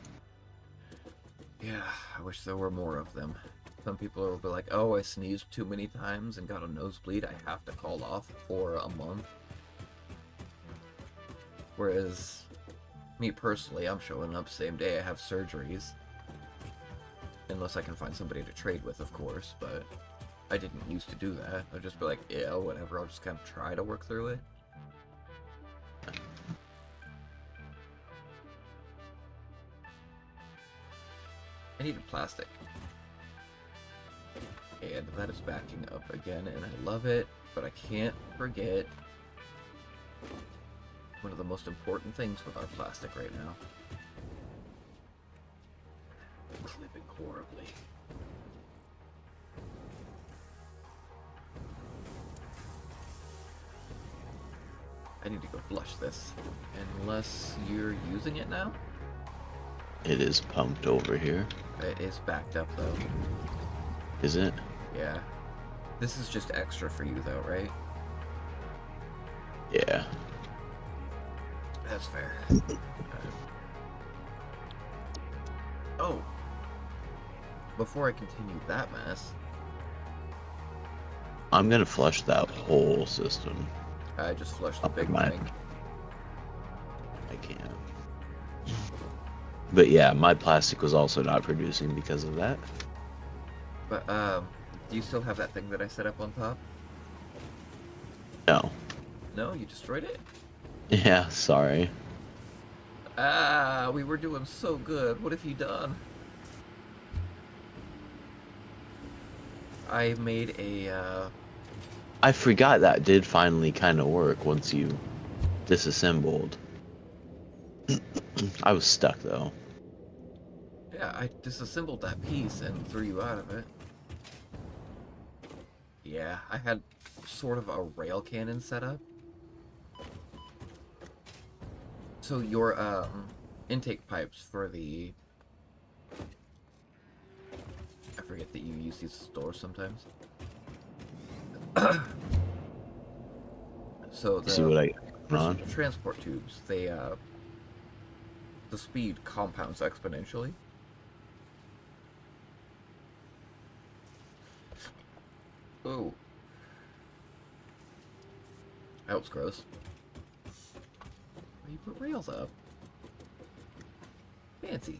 Yeah, I wish there were more of them. Some people will be like, oh, I sneezed too many times and got a nosebleed, I have to call off for a month. Whereas, me personally, I'm showing up same day I have surgeries. Unless I can find somebody to trade with, of course, but I didn't used to do that. I'd just be like, yeah, whatever, I'll just kind of try to work through it. I needed plastic. And that is backing up again, and I love it, but I can't forget one of the most important things with our plastic right now. Clipping horribly. I need to go flush this. Unless you're using it now? It is pumped over here. It is backed up though. Is it? Yeah. This is just extra for you though, right? Yeah. That's fair. Oh. Before I continue that mess, I'm gonna flush that whole system. I just flushed the Up big in my- tank. I can't. But yeah, my plastic was also not producing because of that. But, do you still have that thing that I set up on top? No. No? You destroyed it? Yeah, sorry. Ah, we were doing so good. What have you done? I made a, I forgot that did finally kind of work once you disassembled. I was stuck though. yeah, I disassembled that piece and threw you out of it. Yeah, I had sort of a rail cannon set up. So your, intake pipes for the... I forget that you use these stores sometimes. So You see what I the on? transport tubes, they, the speed compounds exponentially. Oh. That was gross. Why you put rails up? Fancy.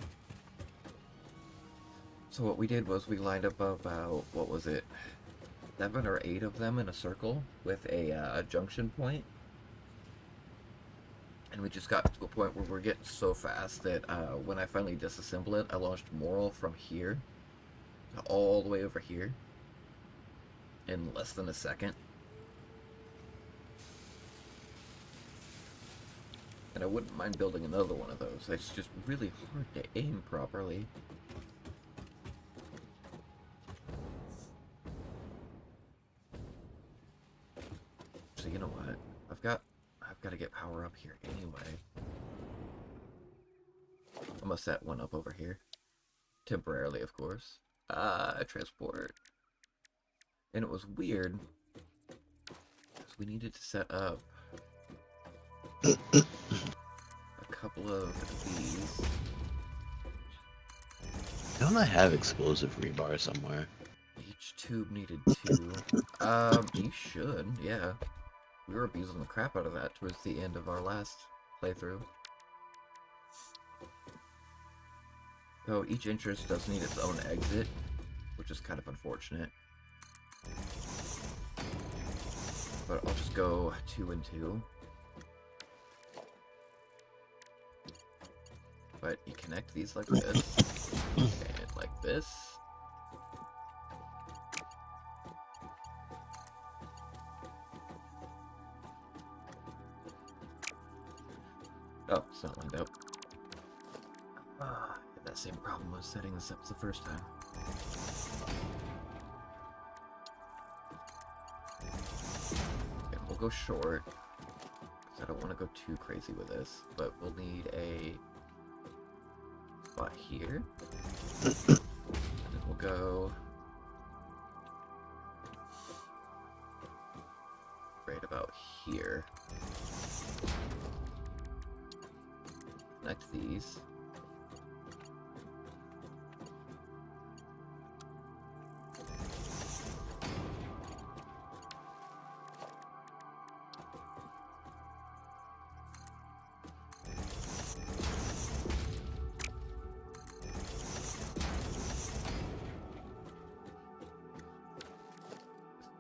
So what we did was we lined up about, what was it, 7 or 8 of them in a circle with a junction point. And we just got to a point where we're getting so fast that when I finally disassemble it, I launched Moral from here all the way over here in less than a second. And I wouldn't mind building another one of those. It's just really hard to aim properly. So you know what? I've got to get power up here anyway. I'm gonna set one up over here. Temporarily, of course. Transport. And it was weird, because we needed to set up a couple of these. Don't I have explosive rebar somewhere? Each tube needed 2. You should, yeah. We were abusing the crap out of that towards the end of our last playthrough. So each entrance does need its own exit, which is kind of unfortunate. But I'll just go 2 and 2. But you connect these like this, and like this. Oh, it's not lined up. I had that same problem with setting this up the first time. Okay, we'll go short, because I don't want to go too crazy with this, but we'll need a spot here. And then we'll go right about here. Connect these.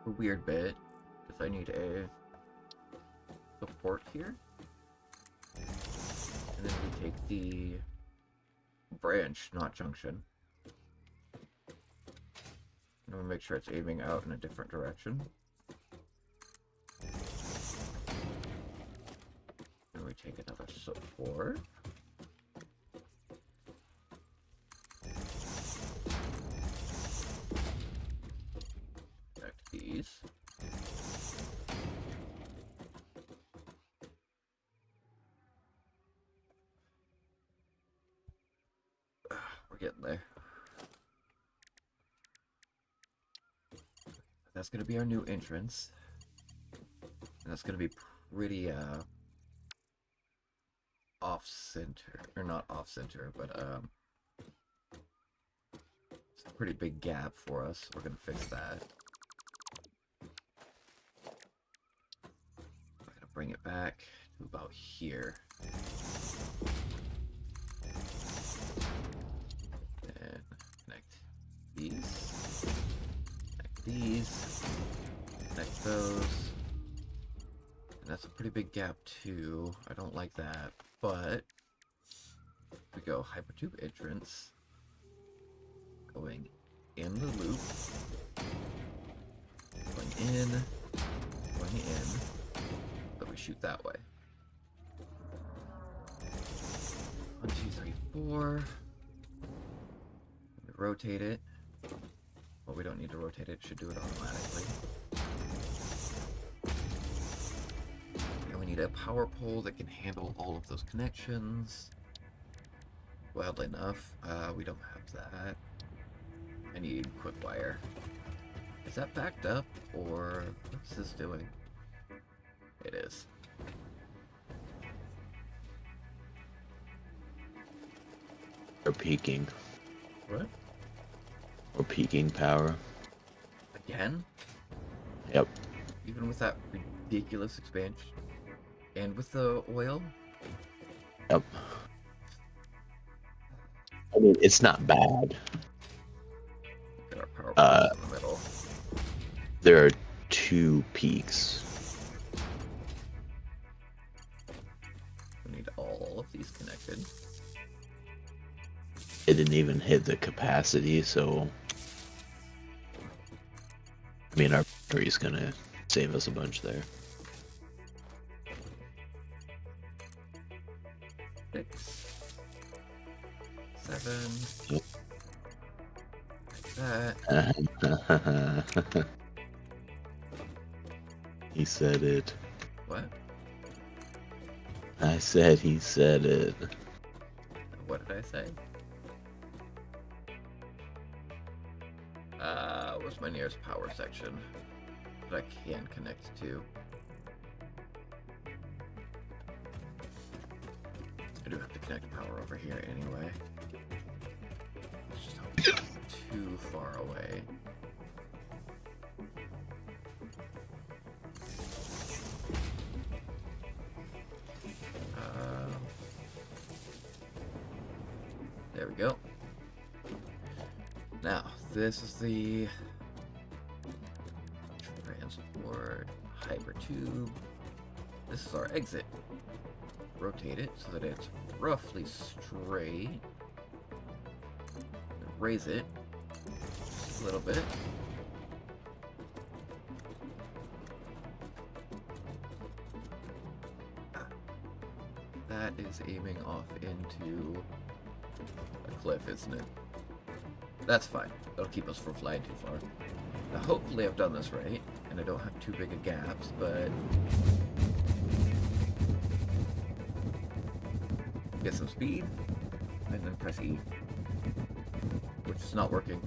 A weird bit, because I need a support here. And then we take the branch, not junction. And we'll make sure it's aiming out in a different direction. And we take another support. Connect these. We're getting there. That's gonna be our new entrance. And that's gonna be pretty off-center, or not off-center, but it's a pretty big gap for us. We're gonna fix that. We're gonna bring it back to about here. And connect these. Connect these. Connect those. And that's a pretty big gap too. I don't like that. But if we go hypertube entrance, going in the loop, going in, but we shoot that way. 1, 2, 3, 4. We rotate it. Well, we don't need to rotate it. It should do it automatically. And we need a power pole that can handle all of those connections. Wildly enough, we don't have that. I need quick wire. Is that backed up, or what's this doing? It is. Or peaking. What? Or peaking power. Again? Yep. Even with that ridiculous expansion? And with the oil? Yep. I mean, it's not bad. Get our power poles in the middle. There are 2 peaks. We need all of these connected. It didn't even hit the capacity, so I mean, our battery's gonna save us a bunch there. 6, 7. Yep. Like that. He said it. What? I said he said it. What did I say? Where's my nearest power section that I can connect to? I do have to connect power over here anyway. Let's just hope far away. There we go. Now, this is the transport hypertube. This is our exit. Rotate it so that it's roughly straight. Raise it a little bit. That is aiming off into a cliff, isn't it? That's fine. That'll keep us from flying too far. Now, hopefully I've done this right, and I don't have too big of gaps, but... Get some speed, and then press E. Which is not working.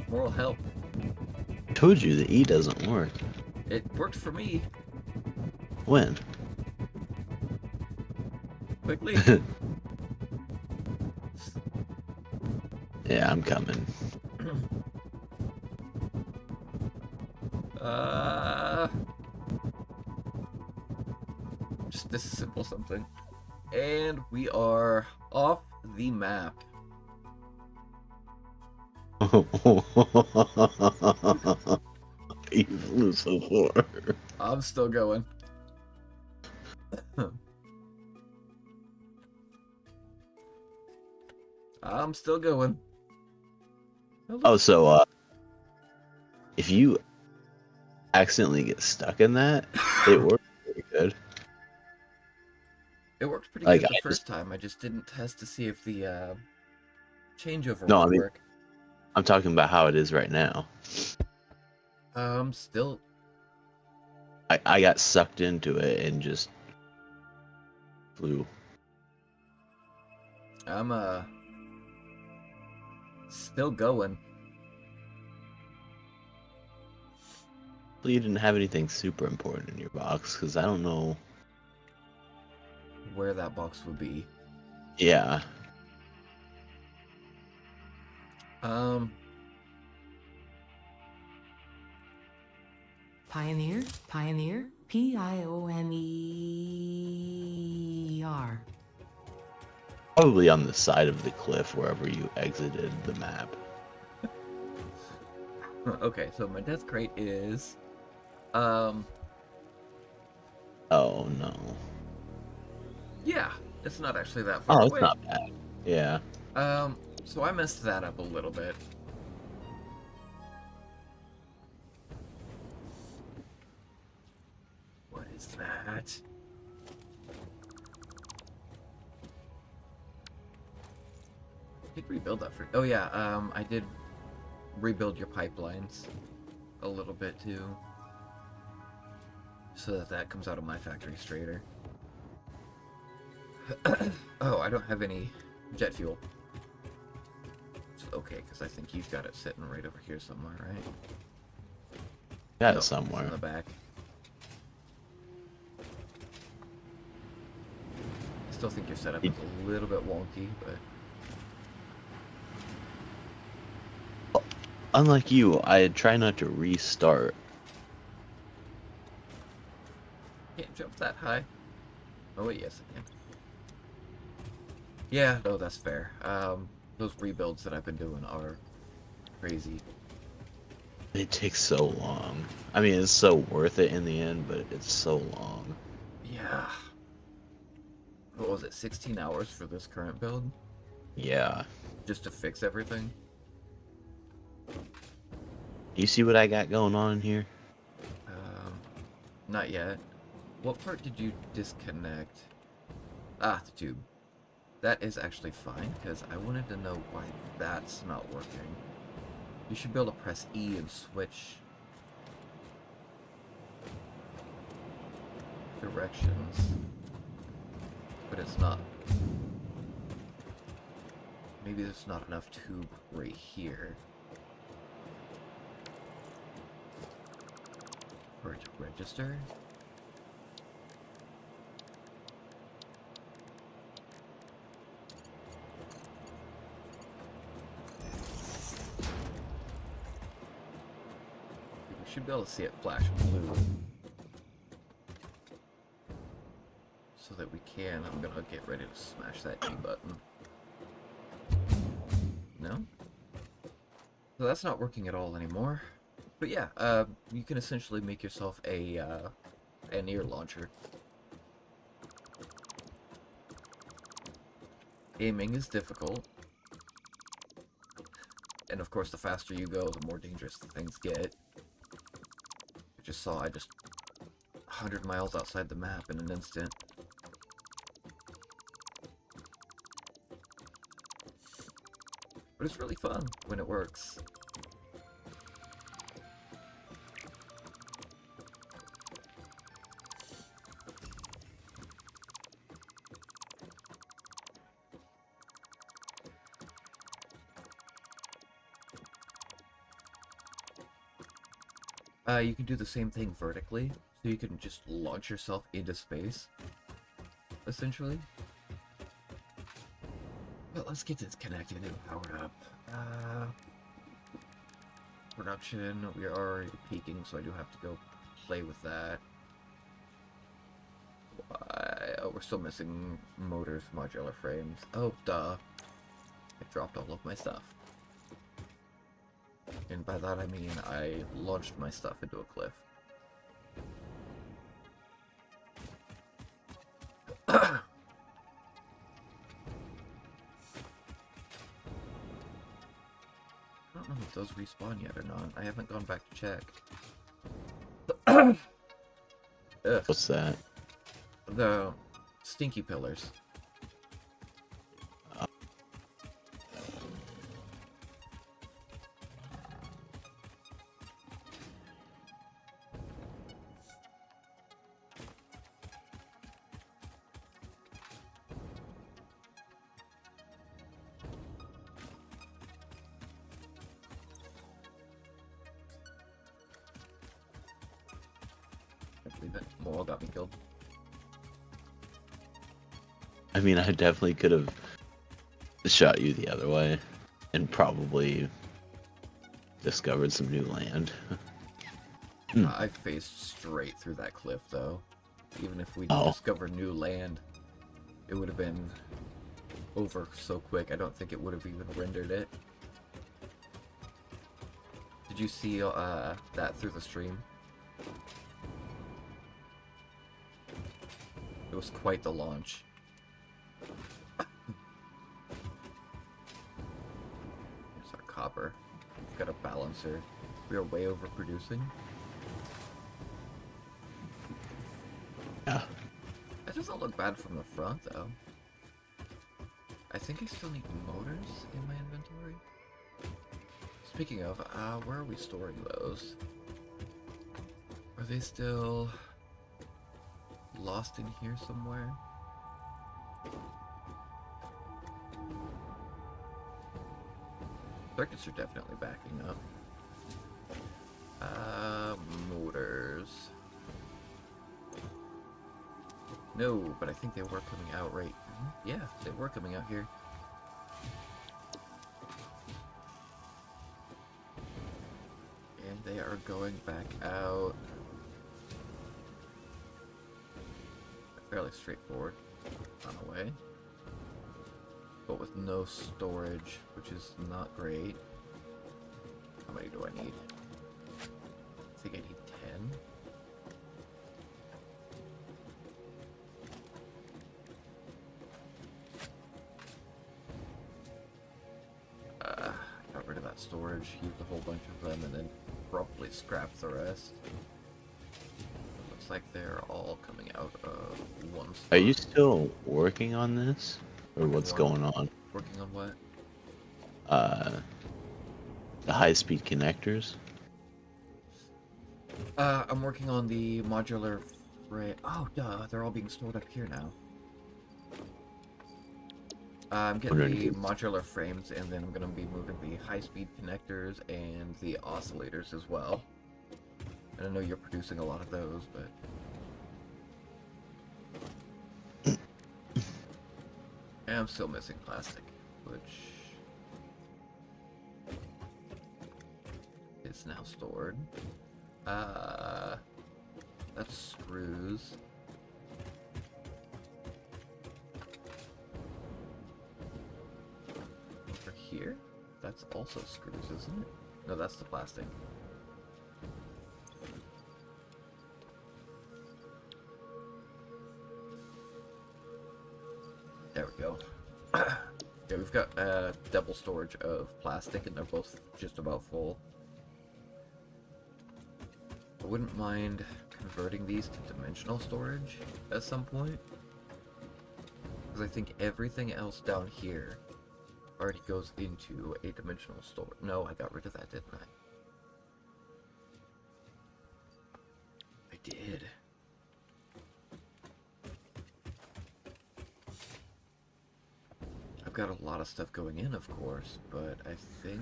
Moral help. I told you the E doesn't work. It worked for me. When? Quickly. Yeah, I'm coming. Just this simple something. And we are off the map. You flew so far. I'm still going. I'm still going. Oh, so if you accidentally get stuck in that, it works pretty good. It worked pretty Like, good the first time. I just didn't test to see if the changeover would work. I'm talking about how it is right now. Still. I got sucked into it and just flew. I'm still going. Well, you didn't have anything super important in your box, because I don't know where that box would be. Yeah. Pioneer, Pioneer. Probably on the side of the cliff wherever you exited the map. Okay, so my death crate is... Oh, no. Yeah, it's not actually that far away. Oh, it's not bad. Yeah. So I messed that up a little bit. What is that? I did rebuild that for... Oh yeah, I did rebuild your pipelines a little bit too. So that comes out of my factory straighter. Oh, I don't have any jet fuel. It's okay, because I think you've got it sitting right over here somewhere, right? Got No, it somewhere. it's in the back. I still think your setup is a little bit wonky, but... Unlike you, I try not to restart. Can't jump that high. Oh wait, yes I can. Yeah, no, that's fair. Those rebuilds that I've been doing are crazy. It takes so long. I mean, it's so worth it in the end, but it's so long. Yeah. What was it, 16 hours for this current build? Yeah. Just to fix everything? You see what I got going on in here? Not yet. What part did you disconnect? Ah, the tube. That is actually fine, because I wanted to know why that's not working. You should be able to press E and switch directions. But it's not. Maybe there's not enough tube right here for it to register. should be able to see it flash blue. So that we can, I'm gonna get ready to smash that E button. No? So that's not working at all anymore. But yeah, you can essentially make yourself an ear launcher. Aiming is difficult. And of course, the faster you go, the more dangerous the things get. I just saw I just 100 miles outside the map in an instant. But it's really fun when it works. You can do the same thing vertically, so you can just launch yourself into space, essentially. But let's get this connected and powered up. Production, we are already peaking, so I do have to go play with that. Oh, we're still missing motors, modular frames. Oh, duh. I dropped all of my stuff. And by that I mean I launched my stuff into a cliff. I don't know if those respawn yet or not. I haven't gone back to check. Ugh. What's that? The stinky pillars. I believe it. Moral got me killed. I mean, I definitely could have shot you the other way and probably discovered some new land. I faced straight through that cliff, though. Even if we discovered new land, it would have been over so quick. I don't think it would have even rendered it. Did you see that through the stream? It was quite the launch. Here's our copper. We've got a balancer. We are way overproducing. Yeah. That doesn't look bad from the front, though. I think I still need motors in my inventory. Speaking of, where are we storing those? Are they still lost in here somewhere? Circuits are definitely backing up. Motors. No, but I think they were coming out right. Yeah, they were coming out here. And they are going back out. Fairly straightforward on the way. But with no storage, which is not great. How many do I need? I think I need 10. Got rid of that storage, used a whole bunch of them, and then probably scrap the rest. It looks like they're all coming out of one spot. Are you still working on this? Or what's going on? Working on what? The high-speed connectors? I'm working on the modular frame. Oh, duh, they're all being stored up here now. I'm getting the modular frames, and then I'm going to be moving the high-speed connectors and the oscillators as well. And I know you're producing a lot of those, but... I'm still missing plastic, which is now stored. That's screws. Over here? That's also screws, isn't it? No, that's the plastic. There we go. Yeah, we've got double storage of plastic, and they're both just about full. I wouldn't mind converting these to dimensional storage at some point, because I think everything else down here already goes into a dimensional storage. No, I got rid of that, didn't I? I did. I've got a lot of stuff going in, of course, but I think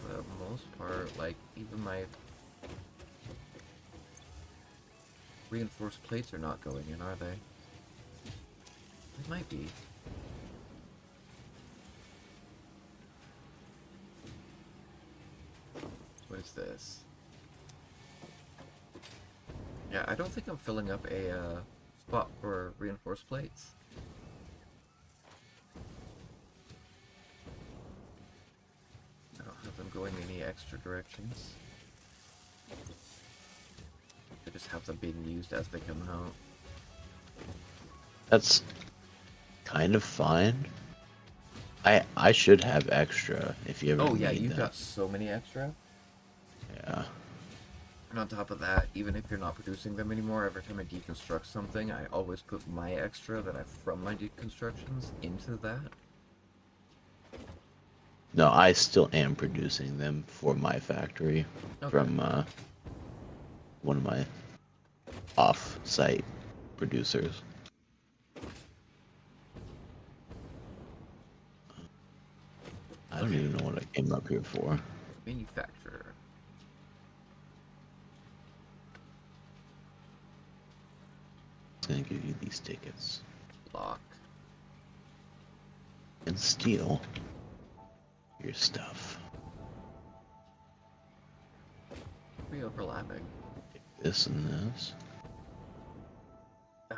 for the most part, like, even my reinforced plates are not going in, are they? They might be. What is this? Yeah, I don't think I'm filling up a spot for reinforced plates. I don't have them going any extra directions. I just have them being used as they come out. That's kind of fine. I should have extra if you ever Oh yeah, need you've them. got so many extra. Yeah. And on top of that, even if you're not producing them anymore, every time I deconstruct something, I always put my extra that I've from my deconstructions into that. No, I still am producing them for my factory from one of my off-site producers. I don't even know what I came up here for. Manufacturer. It's gonna give you these tickets. Lock. And steal your stuff. Pretty overlapping. This and this.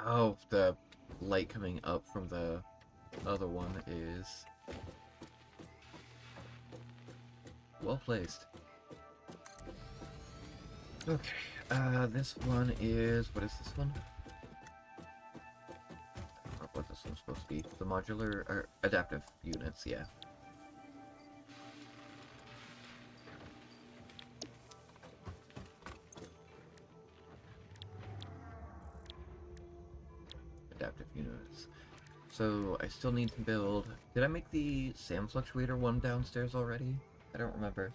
Oh, the light coming up from the other one is well placed. Okay, this one is, what is this one? I don't know what this one's supposed to be. The modular, or adaptive units, yeah. Adaptive units. So, I still need to build... Did I make the SAM fluctuator one downstairs already? I don't remember.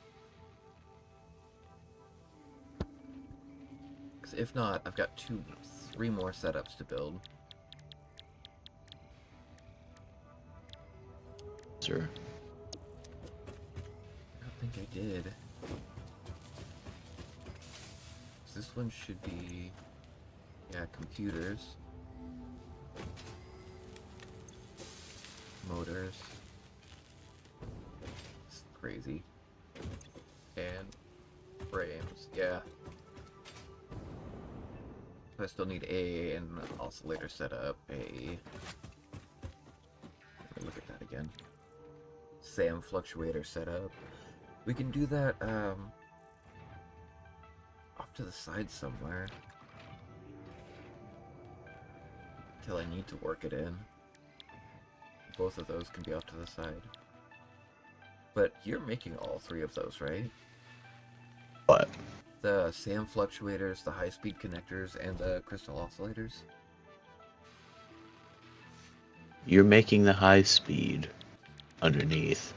Because if not, I've got 3 more setups to build. Sure. I don't think I did. This one should be... Yeah, computers. Motors. It's crazy. And frames, yeah. I still need an oscillator setup, let me look at that again. SAM fluctuator setup. We can do that, off to the side somewhere. Until I need to work it in. Both of those can be off to the side. But you're making all 3 of those, right? What? The SAM fluctuators, the high-speed connectors, and the crystal oscillators? You're making the high speed underneath.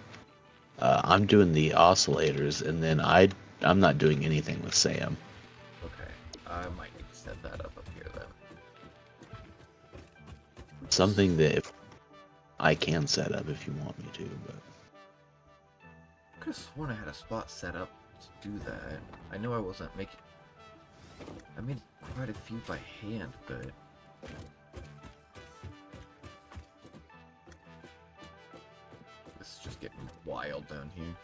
I'm doing the oscillators, and then I'm not doing anything with Sam. Okay, I might need to set that up here then. Something that if I can set up if you want me to, but I could have sworn I had a spot set up to do that. I know I wasn't making... I made quite a few by hand, but... This is just getting wild down here.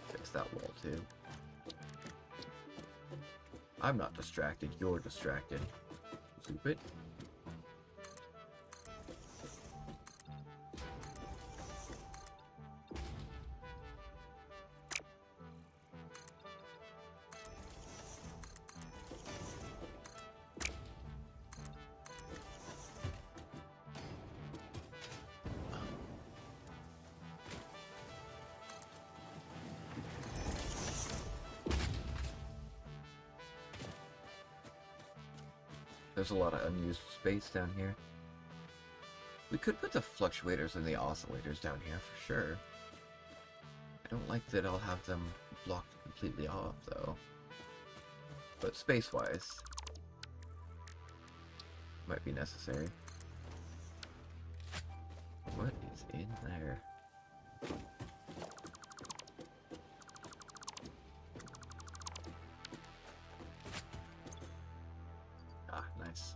Fix that wall too. I'm not distracted, you're distracted. Stupid. There's a lot of unused space down here. We could put the fluctuators and the oscillators down here for sure. I don't like that I'll have them blocked completely off though. But space-wise, might be necessary. What is in there? Ah, nice.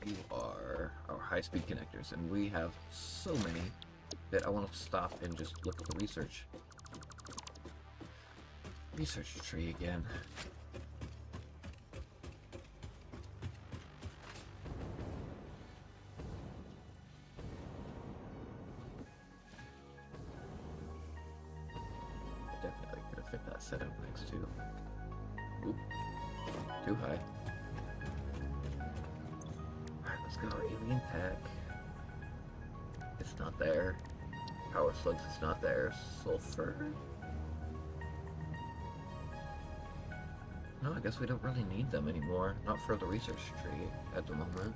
You are our high-speed connectors, and we have so many that I want to stop and just look at the research tree again. Definitely could have fit that setup next to. Oop. Too high. Alright, let's go. Alien tech. It's not there. Power slugs is not there. Sulfur? No, I guess we don't really need them anymore. Not for the research tree at the moment.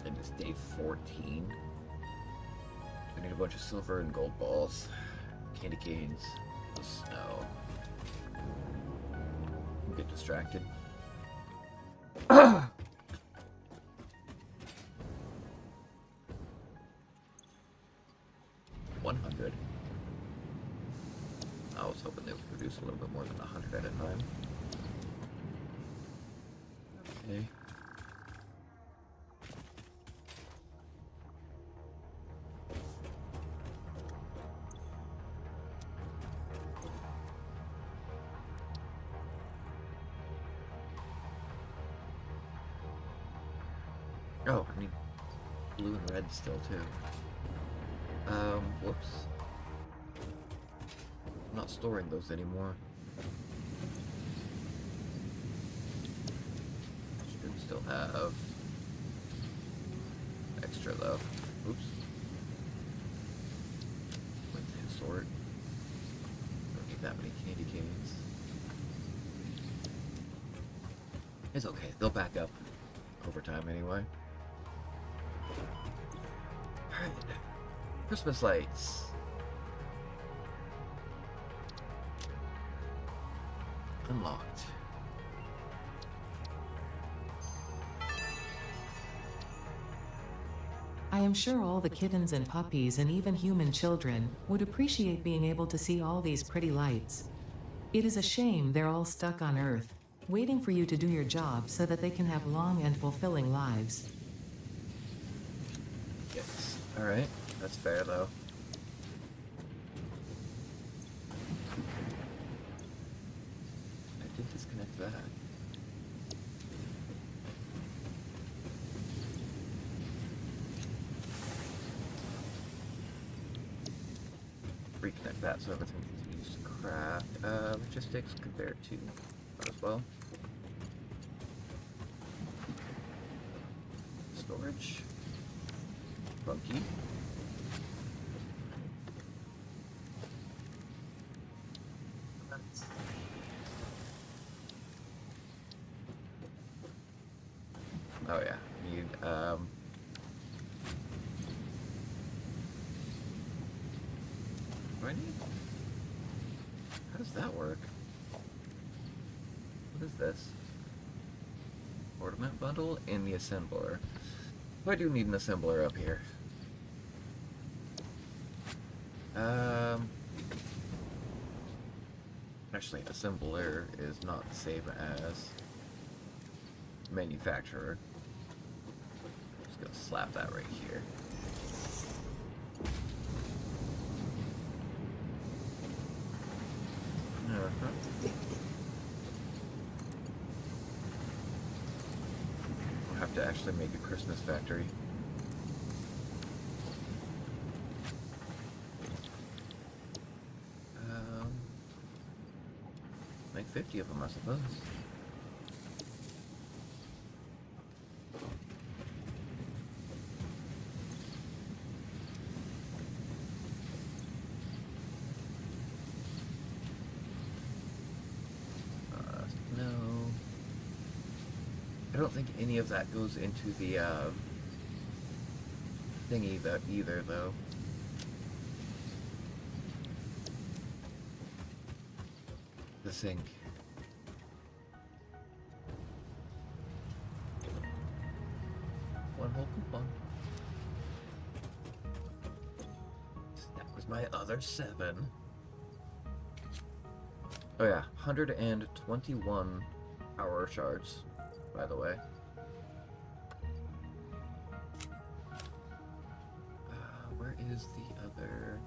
And it's day 14. We need a bunch of silver and gold balls. Candy canes. The snow. Get distracted. 100. I was hoping they would produce a little bit more than 100 at a time. Okay. Oh, I need blue and red still too. Whoops. I'm not storing those anymore. Should still have extra though. Oops. Went to sort. Don't need that many candy canes. It's okay, they'll back up over time anyway. Alright. Christmas lights. Unlocked. I am sure all the kittens and puppies and even human children would appreciate being able to see all these pretty lights. It is a shame they're all stuck on Earth, waiting for you to do your job so that they can have long and fulfilling lives. Yes. Alright. That's fair though. I did disconnect that. Reconnect that so everything continues to craft. Logistics compared to that as well. Storage. Funky. Oh yeah, need do I need? How does that work? What is this? Ornament bundle and the assembler. Oh, I do need an assembler up here. Actually, assembler is not the same as manufacturer. gonna slap that right here. We'll have to actually make a Christmas factory. Make 50 of them, I suppose. No. I don't think any of that goes into the thingy either, though. The sink. One whole coupon. That was my other 7. Oh yeah, 121 power shards, by the way. Where is the other...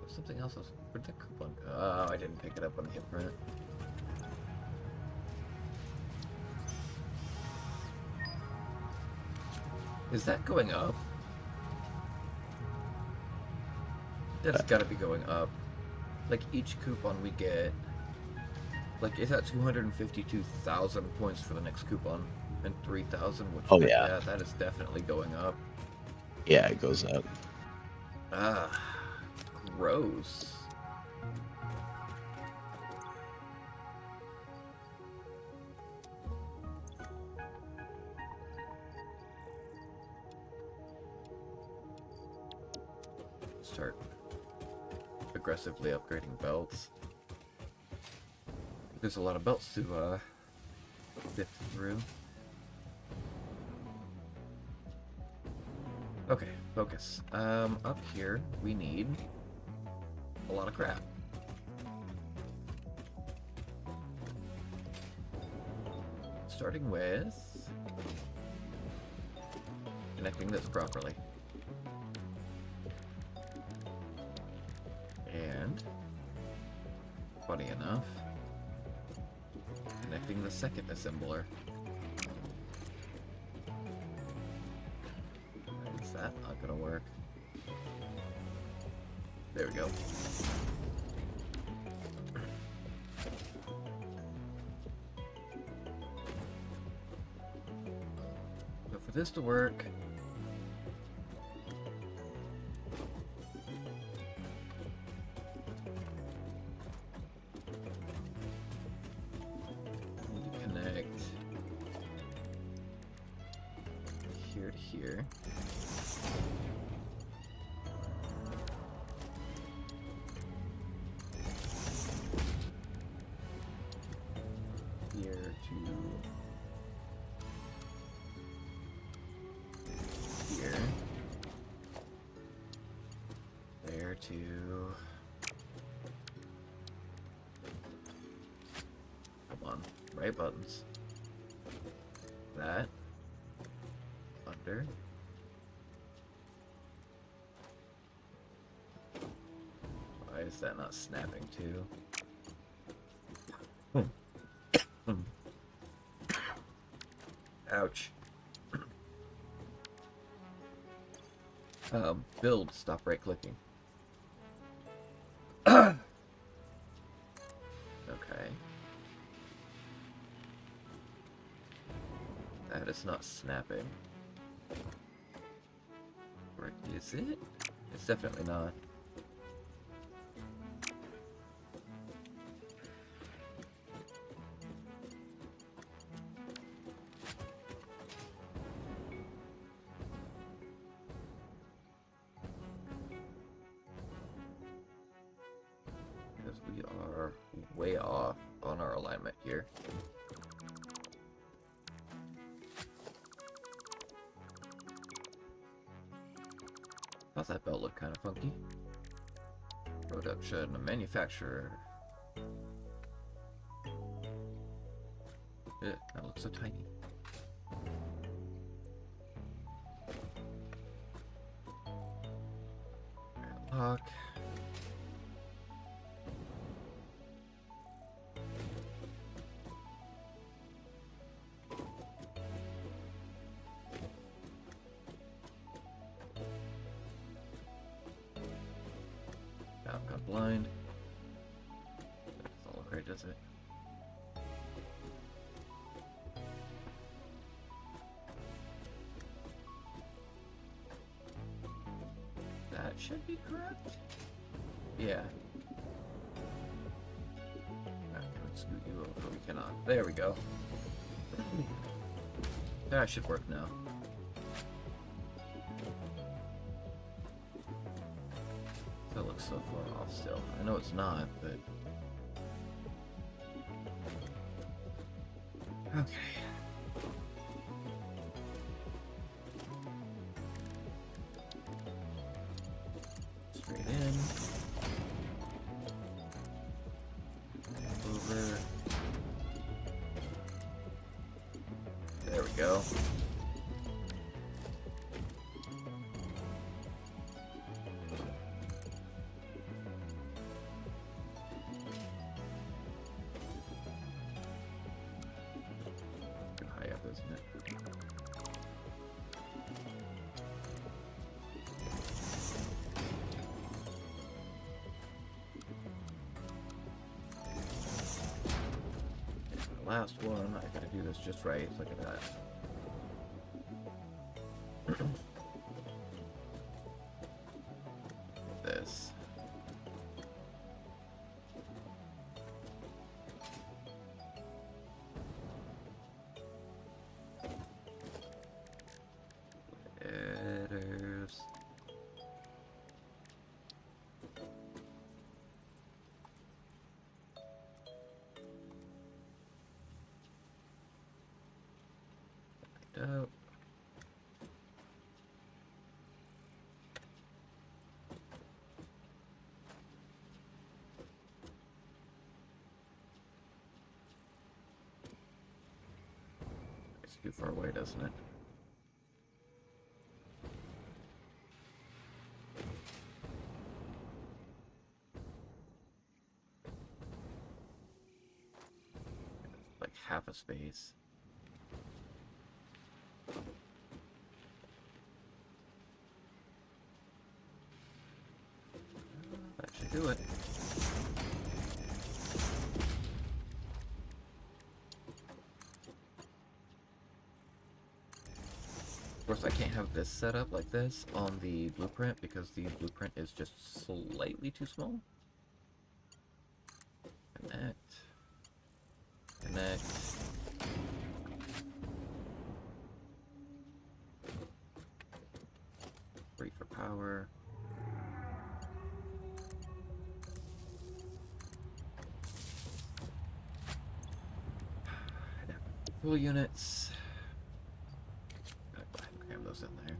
Something else was... Where'd the coupon go? Oh, I didn't pick it up on the hit print. Is that going up? That's gotta be going up. Like, each coupon we get... Like, it's at 252,000 points for the next coupon. And 3,000, which... Oh, yeah. That is definitely going up. Yeah, it goes up. Ah... Gross. Start aggressively upgrading belts. There's a lot of belts to sift through. Okay, focus. Up here we need a lot of crap. Starting with connecting this properly. And, funny enough, connecting the second assembler. Is that not gonna work? There we go. So for this to work, I need to connect here to here. Here to here. There to come on, right buttons. That under. Why is that not snapping too? Ouch. Build, stop right clicking. Okay. That is not snapping. Or is it? It's definitely not. Because we are way off on our alignment here. Thought that belt looked kind of funky. Production, manufacturer. That looks so tiny. blind. That doesn't look right, does it? That should be correct. Yeah. Let's scoot you over. We cannot. There we go. That should work now. That looks so far off still. I know it's not, but... Okay. Straight in. Over. There we go. High up, isn't it? Last one, I gotta do this just right. Look at that. This. Headers. Up. It's too far away, doesn't it? Like half a space. That should do it. Of course, I can't have this set up like this on the blueprint because the blueprint is just slightly too small. Connect. Connect. Free for power. Full units. Gotta go ahead and cram those in there.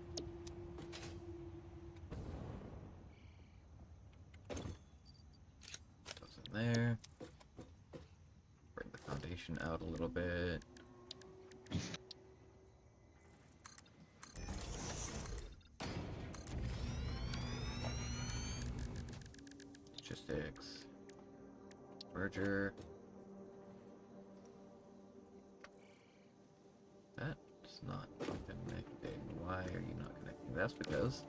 Those in there. Bring the foundation out a little bit. Logistics. Merger. That's not connecting. Why are you not connecting? That's because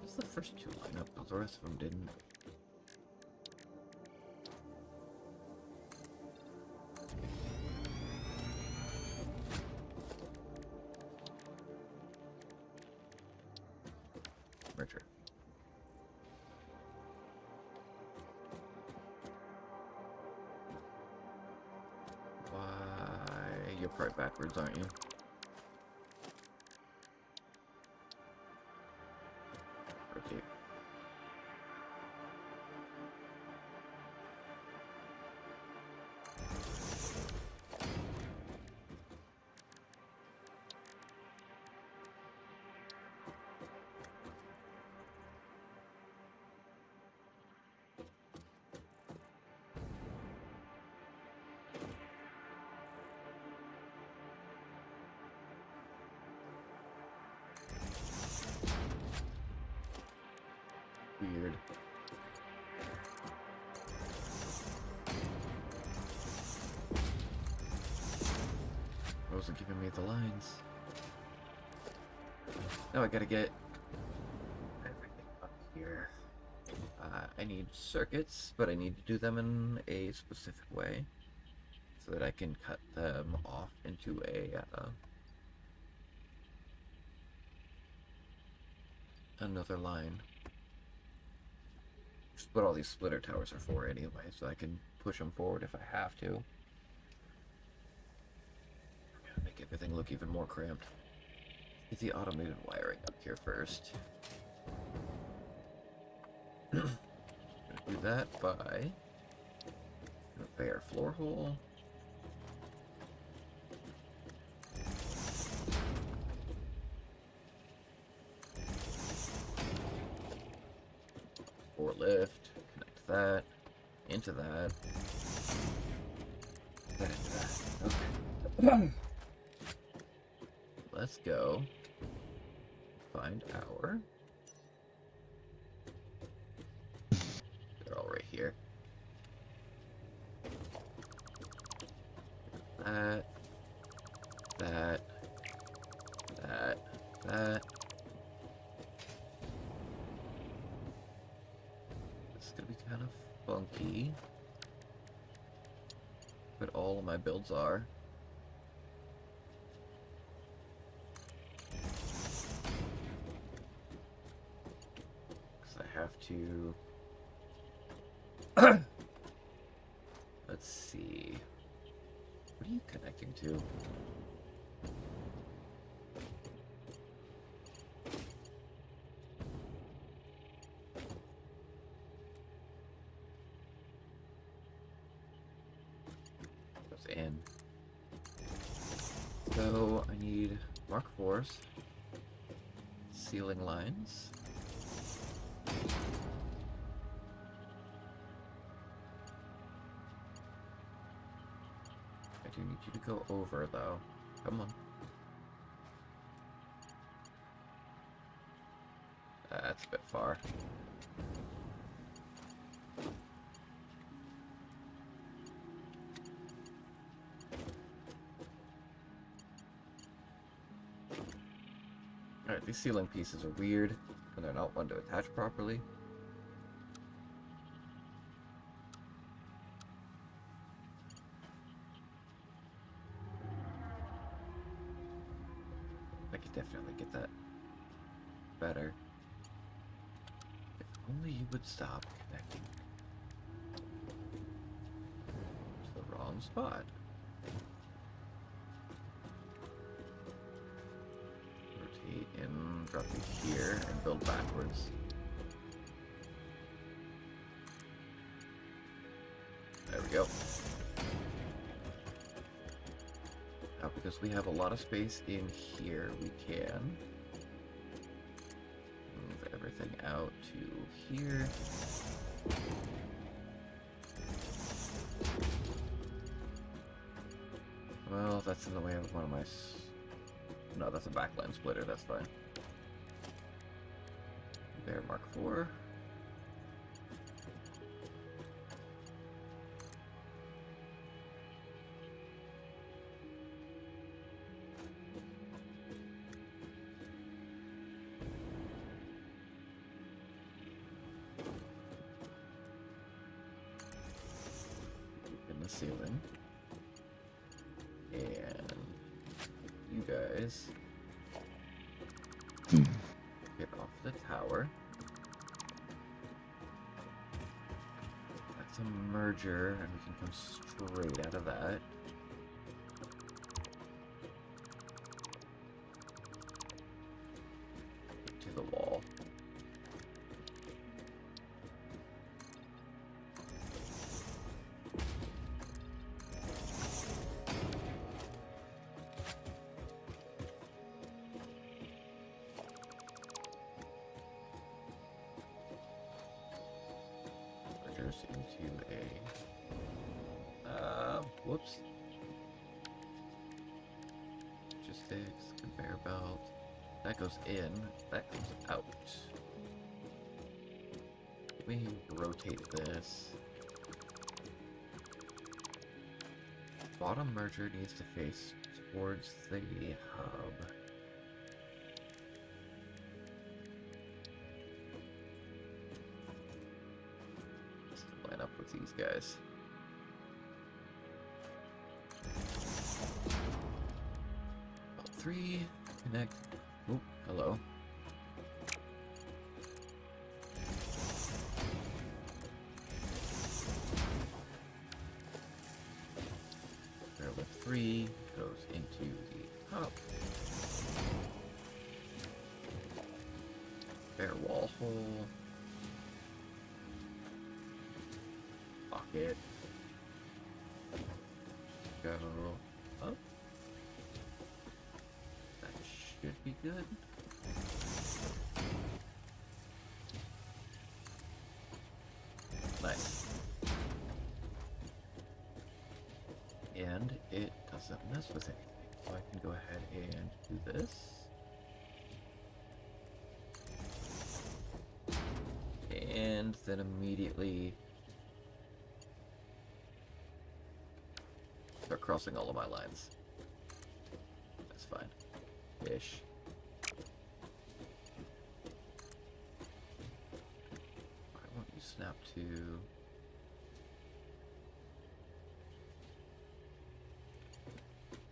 just the first two line up, the rest of them didn't. Merger. Why? You're probably backwards, aren't you? Rotate. wasn't giving me the lines. Now I gotta get everything up here. I need circuits, but I need to do them in a specific way so that I can cut them off into another line. Which is what all these splitter towers are for anyway, so I can push them forward if I have to. Make everything look even more cramped. Get the automated wiring up here first. I'm gonna do that by a bare floor hole. Or lift, connect that into that. That into that. Okay. Let's go find our. They're all right here. That. That. This is gonna be kind of funky, but all of my builds are. Have to. Let's see. What are you connecting to? Goes in. So I need Mark IVs, ceiling lines. I do need you to go over, though. Come on. That's a bit far. Alright, these ceiling pieces are weird, and they're not one to attach properly. I could definitely get that better. If only you would stop connecting to the wrong spot. Rotate and drop you here and build backwards. There we go. Now, because we have a lot of space in here, we can move everything out to here. Well, that's in the way of one of my... No, that's a backline splitter, that's fine. There, Mark IV. In the ceiling. And you guys get off the tower. That's a merger, and we can come straight out of that. To the wall. Into a whoops, logistics, conveyor belt, that goes in, that goes out. Let me rotate this. Bottom merger needs to face towards the hub. Let's line up with these guys. About 3, connect. Oh, hello. Lift 3 goes into the hub. Bare wall hole. Pocket. Go up. That should be good. Nice. And it doesn't mess with anything. So I can go ahead and do this. And then immediately start crossing all of my lines. That's fine. Ish. Why won't you snap to...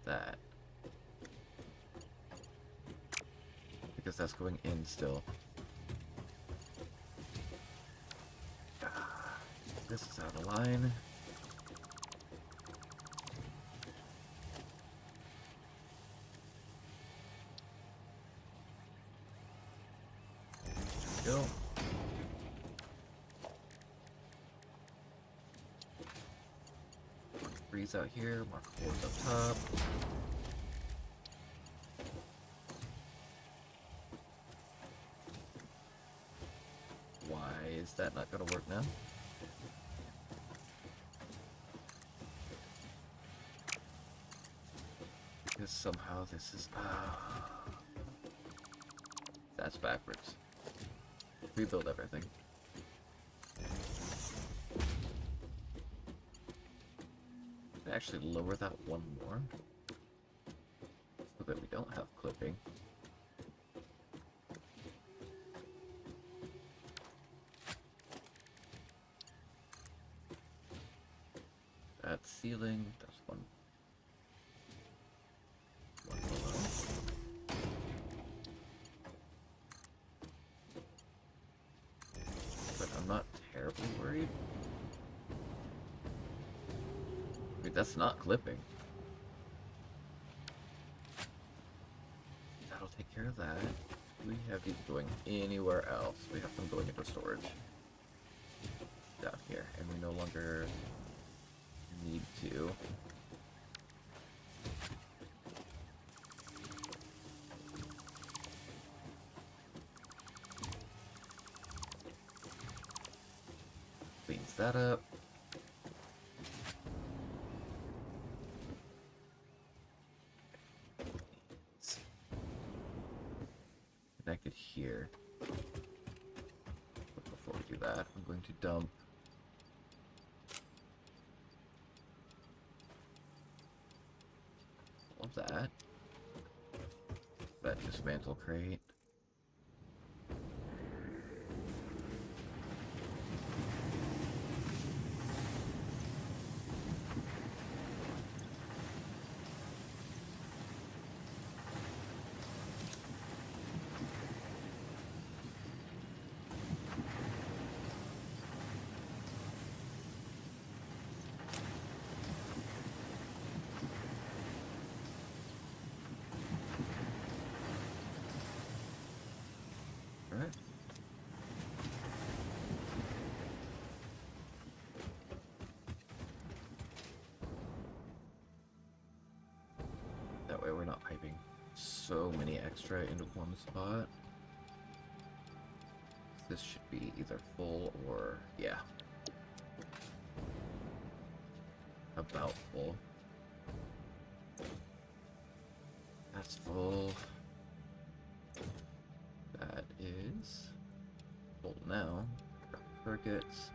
that? Because that's going in still. This is out of line. Go. Freeze out here, mark 4's up top. Why is that not gonna work now? Because somehow this is... that's backwards. Rebuild everything. Actually lower that one more so that we don't have clipping. That ceiling, there's one below. But I'm not terribly worried. That's not clipping. That'll take care of that. Do we have these going anywhere else? We have them going into storage. Down here. And we no longer need to. Cleans that up. Connected here. But before we do that, I'm going to dump all of that. That dismantle crate. Alright. That way we're not piping so many extra into one spot. This should be either full or, yeah, about full. That's full. That is full now. Circuits.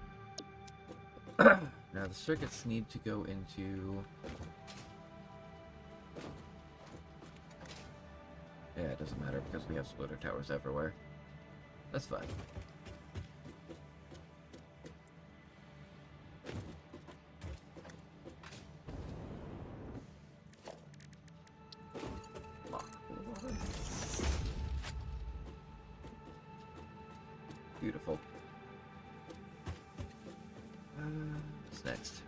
Now the circuits need to go into Yeah, it doesn't matter because we have splitter towers everywhere. That's fine. Beautiful. What's next?